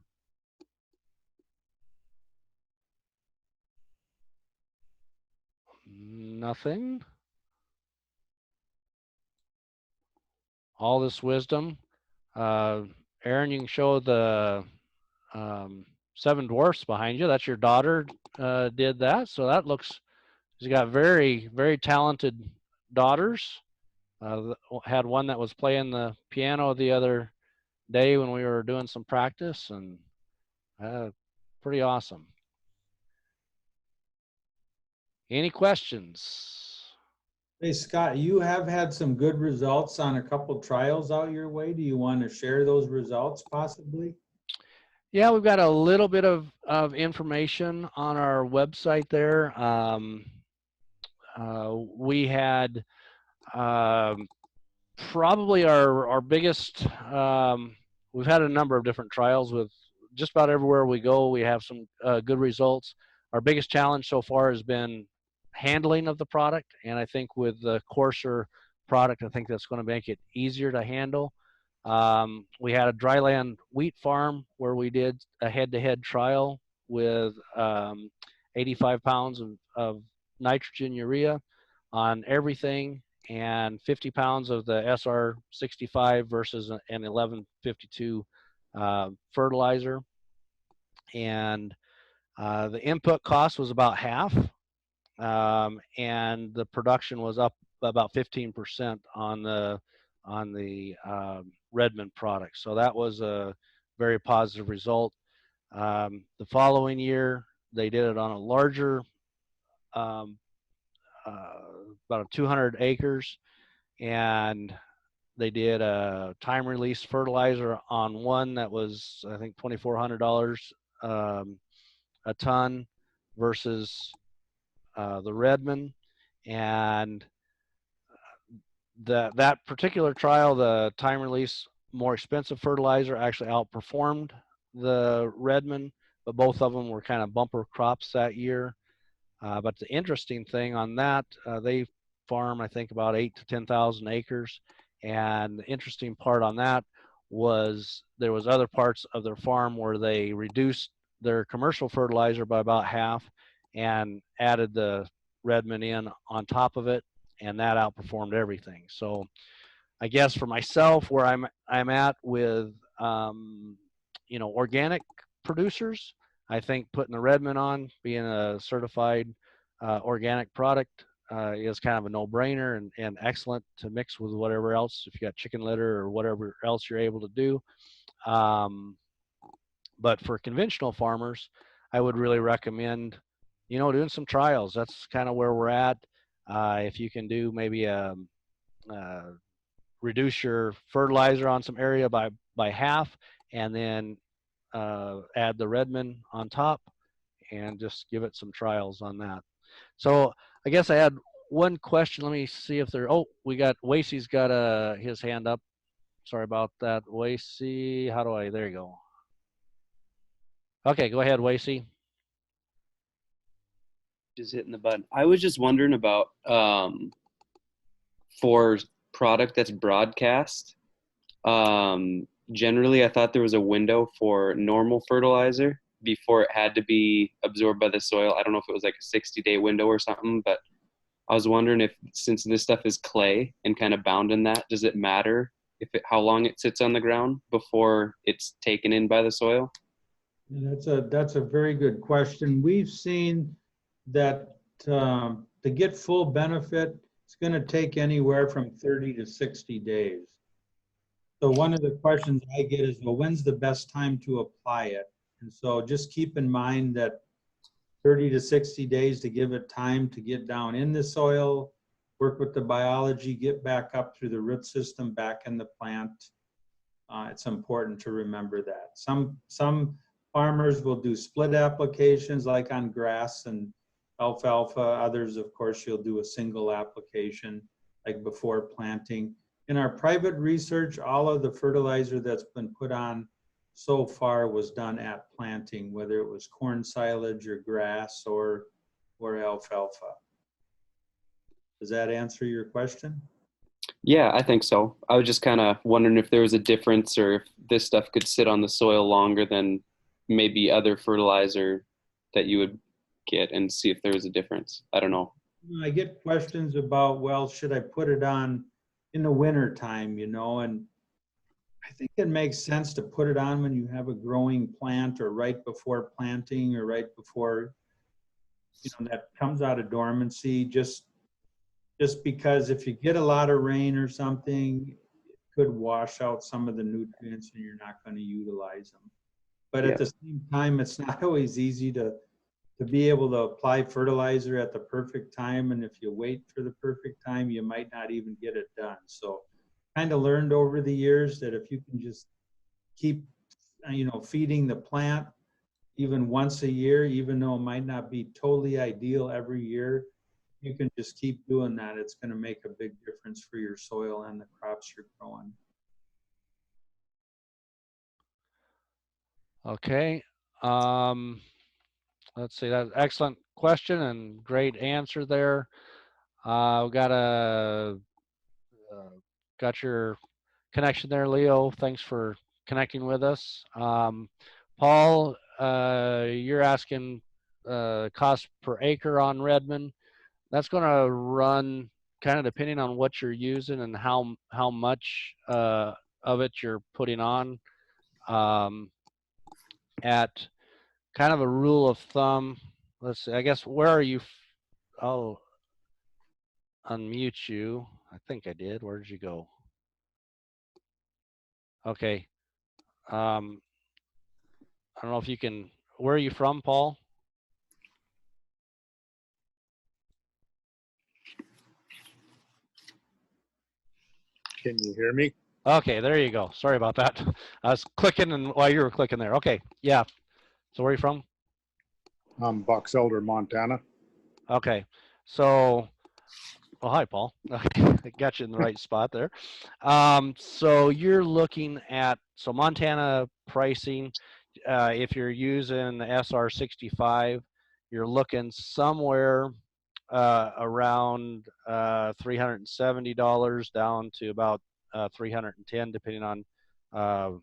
Nothing. All this wisdom. Erin, you can show the 7 dwarfs behind you. That's your daughter did that. So that looks, she's got very, very talented daughters. Had one that was playing the piano the other day when we were doing some practice, and pretty awesome. Any questions? Hey, Scott, you have had some good results on a couple trials out your way. Do you want to share those results possibly? Yeah, we've got a little bit of information on our website there. We had probably our biggest, we've had a number of different trials with just about everywhere we go. We have some good results. Our biggest challenge so far has been handling of the product, and I think with the coarser product, I think that's going to make it easier to handle. We had a dryland wheat farm where we did a head-to-head trial with 85 pounds of nitrogen urea on everything, and 50 pounds of the SR65 versus an 1152 fertilizer. And the input cost was about half, and the production was up about 15% on the Redmond product. So that was a very positive result. The following year, they did it on a larger, about 200 acres, and they did a time release fertilizer on one that was, I think, $2,400 a ton versus the Redmond. And that particular trial, the time release more expensive fertilizer actually outperformed the Redmond, but both of them were kind of bumper crops that year. But the interesting thing on that, they farm, I think, about 8,000 to 10,000 acres. And the interesting part on that was there was other parts of their farm where they reduced their commercial fertilizer by about half and added the Redmond in on top of it, and that outperformed everything. So I guess for myself, where I'm at with organic producers, I think putting the Redmond on, being a certified organic product, is kind of a no-brainer and excellent to mix with whatever else, if you got chicken litter or whatever else you're able to do. But for conventional farmers, I would really recommend, doing some trials. That's kind of where we're at. If you can do maybe reduce your fertilizer on some area by half, and then add the Redmond on top, and just give it some trials on that. So I guess I had one question. Let me see if we got, Wasey's got his hand up. Sorry about that, Wasey. There you go. Okay, go ahead, Wasey. Just hitting the button. I was just wondering about for product that's broadcast. Generally, I thought there was a window for normal fertilizer before it had to be absorbed by the soil. I don't know if it was like a 60-day window or something, but I was wondering if, since this stuff is clay and kind of bound in that, does it matter how long it sits on the ground before it's taken in by the soil? That's a very good question. We've seen that to get full benefit, it's going to take anywhere from 30 to 60 days. So one of the questions I get is, well, when's the best time to apply it? And so just keep in mind that 30 to 60 days to give it time to get down in the soil, work with the biology, get back up through the root system back in the plant. It's important to remember that. Some farmers will do split applications like on grass and alfalfa. Others, of course, you'll do a single application like before planting. In our private research, all of the fertilizer that's been put on so far was done at planting, whether it was corn silage or grass or alfalfa. Does that answer your question? Yeah, I think so. I was just kind of wondering if there was a difference or if this stuff could sit on the soil longer than maybe other fertilizer that you would get, and see if there was a difference. I don't know. I get questions about, well, should I put it on in the winter time, you know, and I think it makes sense to put it on when you have a growing plant or right before planting or right before, you know, that comes out of dormancy, just because if you get a lot of rain or something, it could wash out some of the nutrients and you're not going to utilize them. But at the same time, it's not always easy to be able to apply fertilizer at the perfect time. And if you wait for the perfect time, you might not even get it done. So kind of learned over the years that if you can just keep, you know, feeding the plant even once a year, even though it might not be totally ideal every year, you can just keep doing that. It's going to make a big difference for your soil and the crops you're growing. Okay. Let's see. That's an excellent question and great answer there. We got your connection there, Leo. Thanks for connecting with us. Paul, you're asking cost per acre on Redmond. That's going to run kind of depending on what you're using and how much of it you're putting on. At kind of a rule of thumb, let's see, I guess, where are you? I'll unmute you. I think I did. Where did you go? Okay. I don't know if you can, where are you from, Paul? Can you hear me? Okay, there you go. Sorry about that. I was clicking and while you were clicking there. Okay, yeah. So where are you from? Box Elder, Montana. Okay, so, oh, hi, Paul. Okay, I got you in the right spot there. So you're looking at, so Montana pricing, if you're using the SR65, you're looking somewhere around $370 down to about 310, depending on, so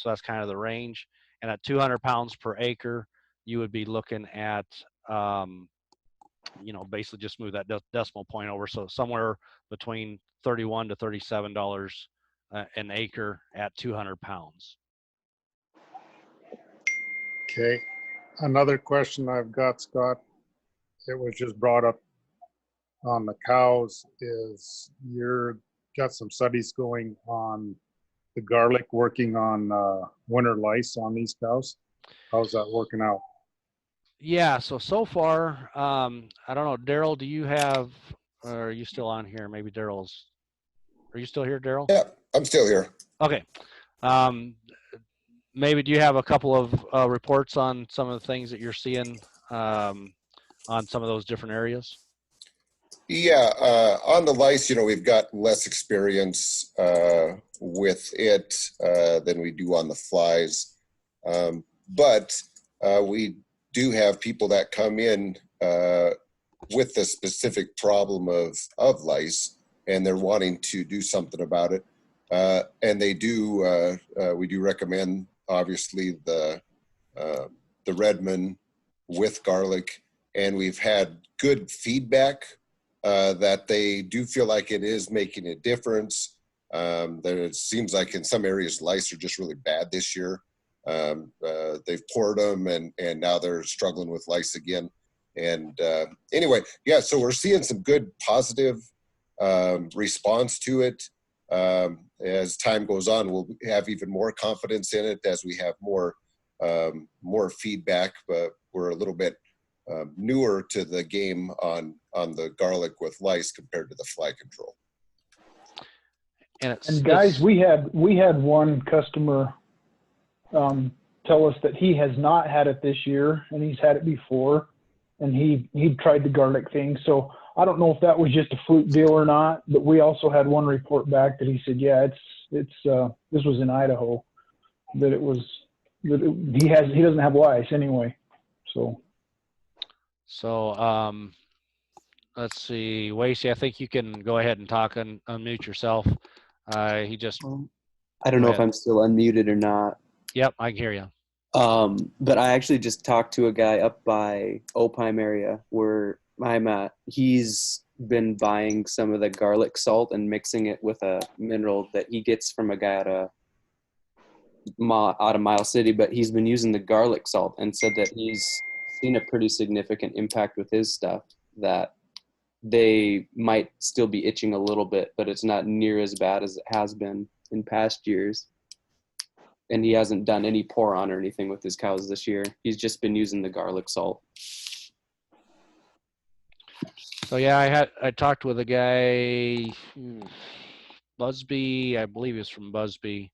that's kind of the range. And at 200 pounds per acre, you would be looking at, you know, basically just move that decimal point over. So somewhere between $31 to $37 an acre at 200 pounds. Okay. Another question I've got, Scott, it was just brought up on the cows, is you're got some studies going on the garlic working on winter lice on these cows. How's that working out? Yeah, so far, I don't know, Daryl, do you have, or are you still on here? Maybe Daryl's, are you still here, Daryl? Yeah, I'm still here. Okay. Maybe do you have a couple of reports on some of the things that you're seeing on some of those different areas? Yeah, on the lice, you know, we've got less experience with it than we do on the flies. But we do have people that come in with the specific problem of lice, and they're wanting to do something about it. And they do, we do recommend, obviously, the Redmond with garlic, and we've had good feedback that they do feel like it is making a difference. It seems like in some areas lice are just really bad this year. They've poured them and now they're struggling with lice again. And anyway, yeah, so we're seeing some good positive response to it. As time goes on, we'll have even more confidence in it as we have more feedback, but we're a little bit newer to the game on the garlic with lice compared to the fly control. and it's, And guys, it's, we had one customer tell us that he has not had it this year, and he's had it before, and he tried the garlic thing. So I don't know if that was just a fluke deal or not, but we also had one report back that he said, yeah, it's this was in Idaho, that it was that he doesn't have lice anyway. So let's see, Wasey, I think you can go ahead and talk and unmute yourself. He just, I don't Go know ahead. if I'm still unmuted or not. yep, I can hear you. But I actually just talked to a guy up by Opime area where I'm at. He's been buying some of the garlic salt and mixing it with a mineral that he gets from a guy out of Miles City, but he's been using the garlic salt and said that he's seen a pretty significant impact with his stuff, that they might still be itching a little bit, but it's not near as bad as it has been in past years. And he hasn't done any pour on or anything with his cows this year. He's just been using the garlic salt. So yeah, I talked with a guy, Busby, I believe he's from Busby,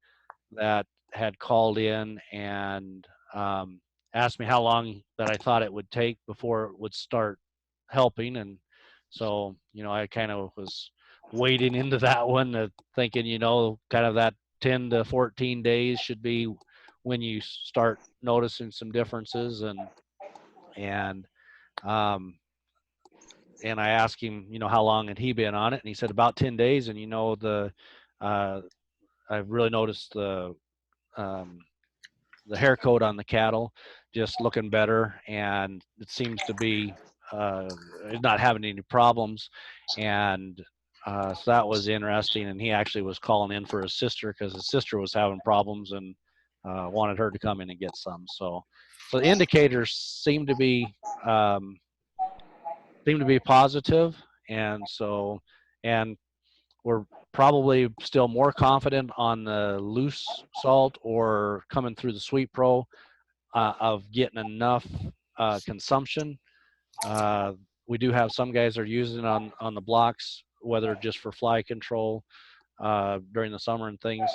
that had called in and asked me how long that I thought it would take before it would start helping. And so, I kind of was wading into that one, thinking, kind of that 10 to 14 days should be when you start noticing some differences. And I asked him, how long had he been on it? And he said about 10 days. And, I've really noticed the hair coat on the cattle just looking better, and it seems to be not having any problems. And so that was interesting. And he actually was calling in for his sister because his sister was having problems and wanted her to come in and get some. So the indicators seem to be positive, and we're probably still more confident on the loose salt or coming through the Sweet Pro of getting enough consumption. We do have some guys that are using it on the blocks, whether just for fly control during the summer and things.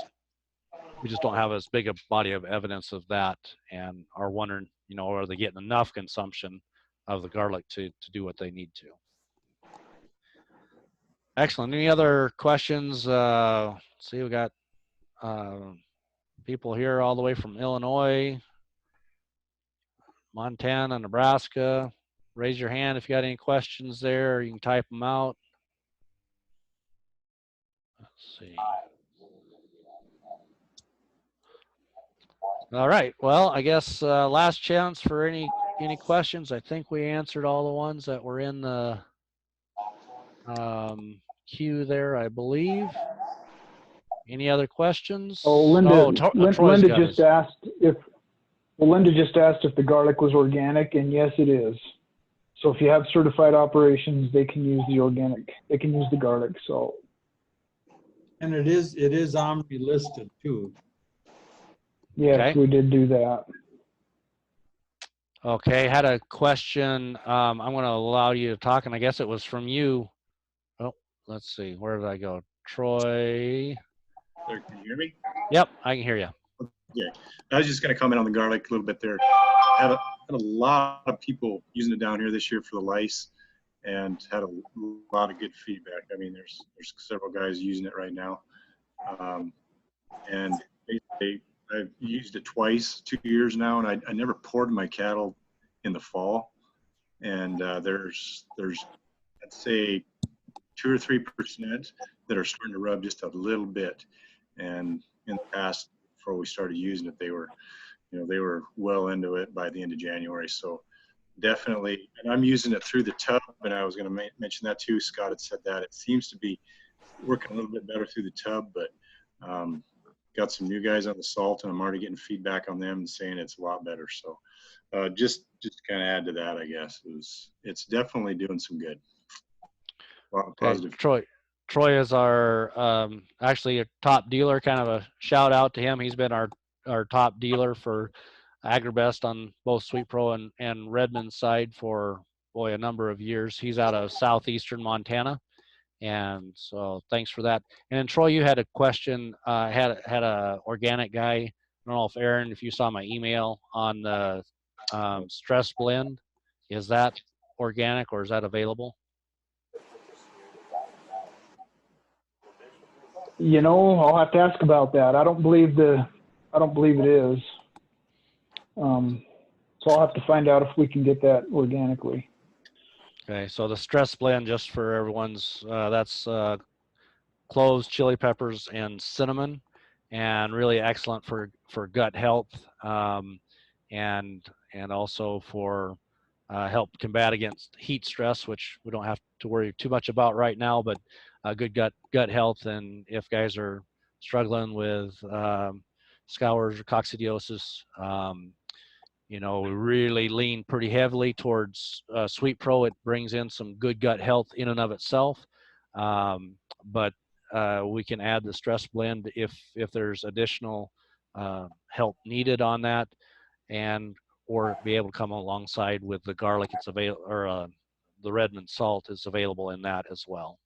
We just don't have as big a body of evidence of that, and are wondering, are they getting enough consumption of the garlic to do what they need to. Excellent. Any other questions? See, we got people here all the way from Illinois, Montana, Nebraska. Raise your hand if you got any questions there, or you can type them out. Let's see. All right. Well, I guess last chance for any questions. I think we answered all the ones that were in the queue there, I believe. Any other questions? Linda Troy's got just asked if the garlic was organic, and yes, it is. So if you have certified operations, they can use the organic. They can use the garlic salt. And it is OMRI listed too. Yes, okay. We did do that. Okay, had a question. I'm going to allow you to talk, and I guess it was from you. Oh, let's see. Where did I go? Troy. There, can you hear me? Yep, I can hear you. Yeah, I was just going to comment on the garlic a little bit there. Had a lot of people using it down here this year for the lice, and had a lot of good feedback. I mean, there's several guys using it right now, and I've used it twice, 2 years now, and I never poured my cattle in the fall. And there's I'd say 2 or 3% that are starting to rub just a little bit. And in the past, before we started using it, they were well into it by the end of January. So definitely, and I'm using it through the tub, and I was going to mention that too. Scott had said that it seems to be working a little bit better through the tub, but got some new guys on the salt, and I'm already getting feedback on them and saying it's a lot better. So just to kind of add to that, I guess it's definitely doing some good. A lot of positive. Troy is our actually a top dealer. Kind of a shout out to him. He's been our top dealer for AgriBest on both Sweet Pro and Redmond side for a number of years. He's out of southeastern Montana, And so thanks for that. And then Troy, you had a question, had a organic guy. I don't know if Erin, if you saw my email on the stress blend, is that organic or is that available? You know, I'll have to ask about that. I don't believe it is. So I'll have to find out if we can get that organically. Okay, so the stress blend, just for everyone's, that's cloves, chili peppers, and cinnamon, and really excellent for gut health, and also for help combat against heat stress, which we don't have to worry too much about right now, but good gut health. And if guys are struggling with scours or coccidiosis, you know, we really lean pretty heavily towards Sweet Pro. It brings in some good gut health in and of itself, but we can add the stress blend if there's additional help needed on that, and or be able to come alongside with the garlic. It's available, or the Redmond Salt is available in that as well.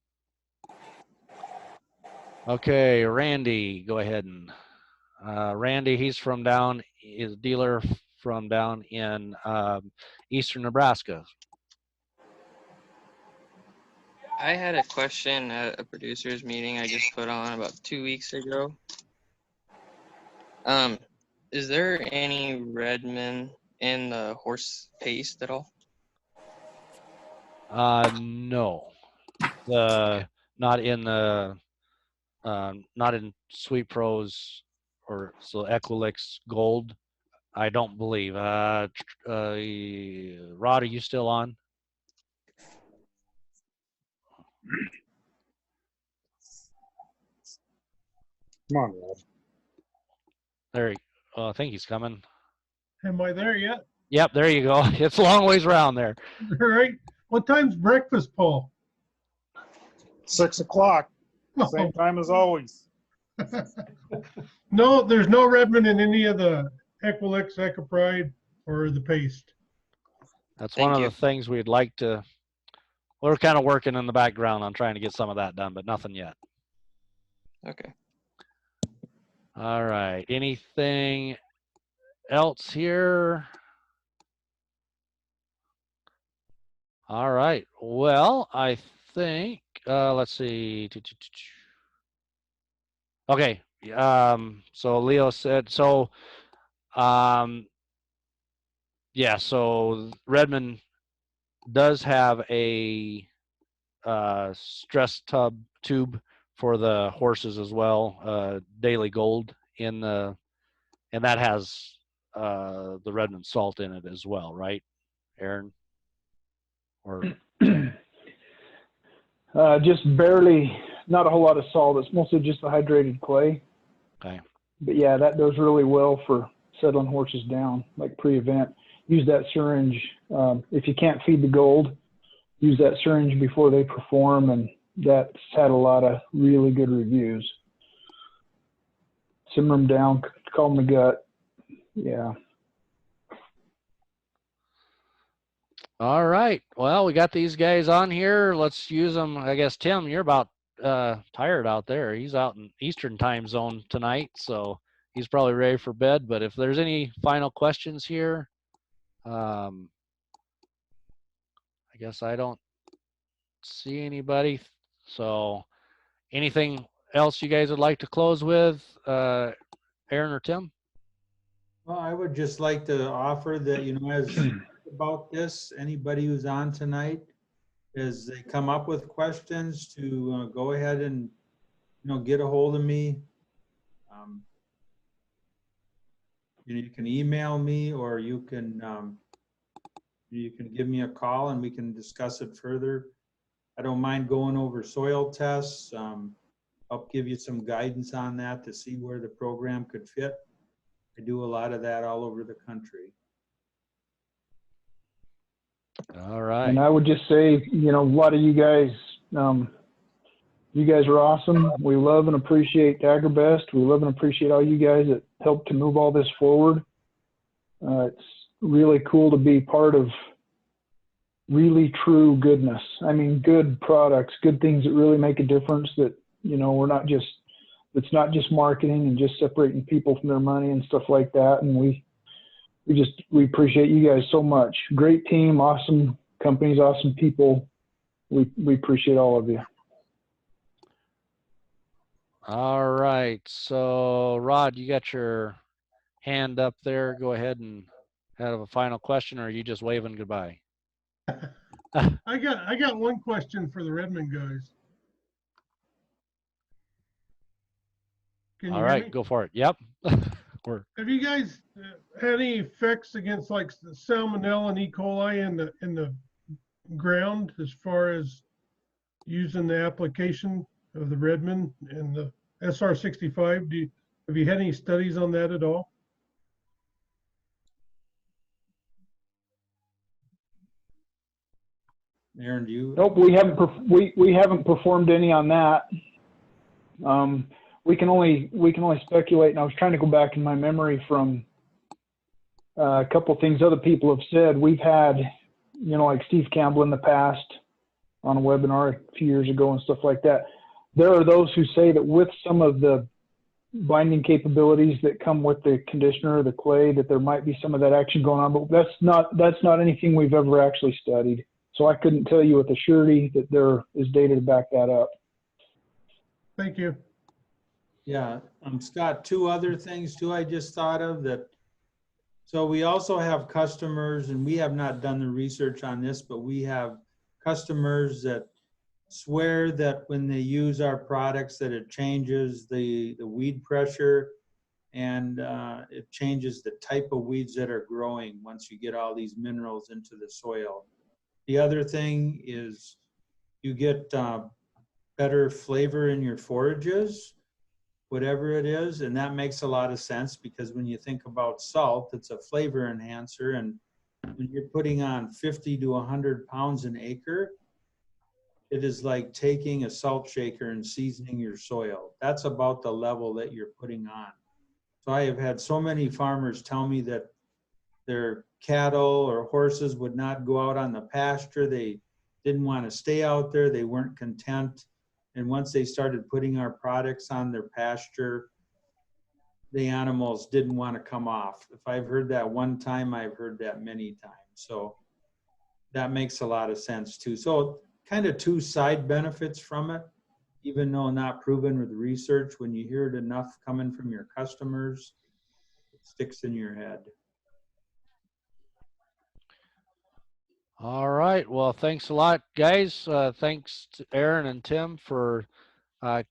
Okay, Randy, go ahead. And Randy, he's from down, is a dealer from down in eastern Nebraska. I had a question at a producers meeting I just put on about 2 weeks ago. Is there any Redmond in the horse paste at all? No, not in the not in Sweet Pros or so Equilix Gold. I don't believe. Rod, are you still on? Come on, Rob. There, I think he's coming. Am I there yet? Yep, there you go. It's a long ways around there. All right. What time's breakfast, Paul? 6 o'clock. Same time as always. No, there's no Redmond in any of the Equilix, Ecopride, or the paste. That's Thank one of you. the things we'd like to. We're kind of working in the background on trying to get some of that done, but nothing yet. Okay. All right. Anything else here? All right. Well, I think, let's see. Okay. So Leo said, so, yeah, so Redmond does have a stress tube for the horses as well, Daily Gold in the, and that has the Redmond Salt in it as well, right, Erin? Or Just barely, not a whole lot of salt. It's mostly just the hydrated clay. okay. But yeah, that does really well for settling horses down, like pre-event. Use that syringe. If you can't feed the gold, use that syringe before they perform, and that's had a lot of really good reviews. Simmer them down, calm the gut. Yeah. All right. Well, we got these guys on here. Let's use them. I guess, Tim, you're about tired out there. He's out in Eastern time zone tonight, so he's probably ready for bed. But if there's any final questions here, I guess I don't see anybody. So anything else you guys would like to close with, Erin or Tim? Well, I would just like to offer that, you know, as about this, anybody who's on tonight, as they come up with questions, to go ahead and, you know, get a hold of me. You know, you can email me, or you can give me a call and we can discuss it further. I don't mind going over soil tests. Help give you some guidance on that to see where the program could fit. I do a lot of that all over the country. All right. And I would just say, you know, a lot of you guys are awesome. We love and appreciate AgriBest. We love and appreciate all you guys that helped to move all this forward. It's really cool to be part of, really true goodness. I mean, good products, good things that really make a difference, that, you know, it's not just marketing and just separating people from their money and stuff like that. And we appreciate you guys so much. Great team, awesome companies, awesome people. We appreciate all of you. All right. So Rod, you got your hand up there. Go ahead and have a final question, or are you just waving goodbye? I got one question for the Redmond guys. Can you All hear right, me? go for it. Yep. Have you guys had any effects against like the salmonella and E. coli in the ground as far as using the application of the Redmond and the SR65? Have you had any studies on that at all? Erin, do you? Nope, we haven't performed any on that. We can only speculate. And I was trying to go back in my memory from a couple of things other people have said. We've had, you know, like Steve Campbell in the past on a webinar a few years ago and stuff like that. There are those who say that with some of the binding capabilities that come with the conditioner or the clay, that there might be some of that action going on, but that's not anything we've ever actually studied. So I couldn't tell you with a surety that there is data to back that up. Thank you. Yeah, Scott, two other things too I just thought of that. So we also have customers, and we have not done the research on this, but we have customers that swear that when they use our products that it changes the weed pressure, and it changes the type of weeds that are growing once you get all these minerals into the soil. The other thing is you get better flavor in your forages, whatever it is, and that makes a lot of sense because when you think about salt, it's a flavor enhancer, and when you're putting on 50 to 100 pounds an acre, it is like taking a salt shaker and seasoning your soil. That's about the level that you're putting on. So I have had so many farmers tell me that their cattle or horses would not go out on the pasture. They didn't want to stay out there. They weren't content. And once they started putting our products on their pasture, the animals didn't want to come off. If I've heard that one time, I've heard that many times. So that makes a lot of sense too. So kind of two side benefits from it, even though not proven with research. When you hear it enough coming from your customers, it sticks in your head. All right. Well, thanks a lot, guys. Thanks to Erin and Tim for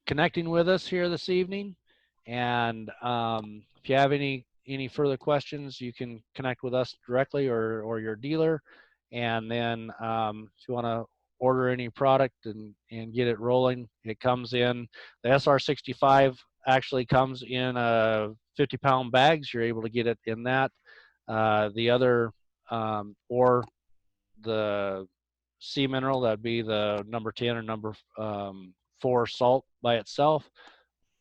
connecting with us here this evening. And if you have any further questions, you can connect with us directly or your dealer. And then if you want to order any product and get it rolling, it comes in. The SR65 actually comes in 50-pound bags. You're able to get it in that. The other or the sea mineral, that'd be the number 10 or number 4 salt by itself,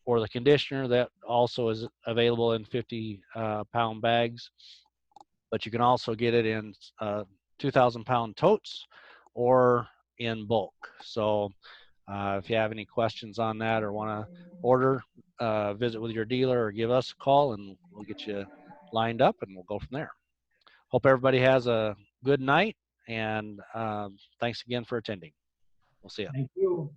or the conditioner that also is available in 50-pound bags. But you can also get it in 2,000-pound totes or in bulk. So if you have any questions on that or want to order, visit with your dealer or give us a call and we'll get you lined up and we'll go from there. Hope everybody has a good night, and thanks again for attending. We'll see you. Thank you.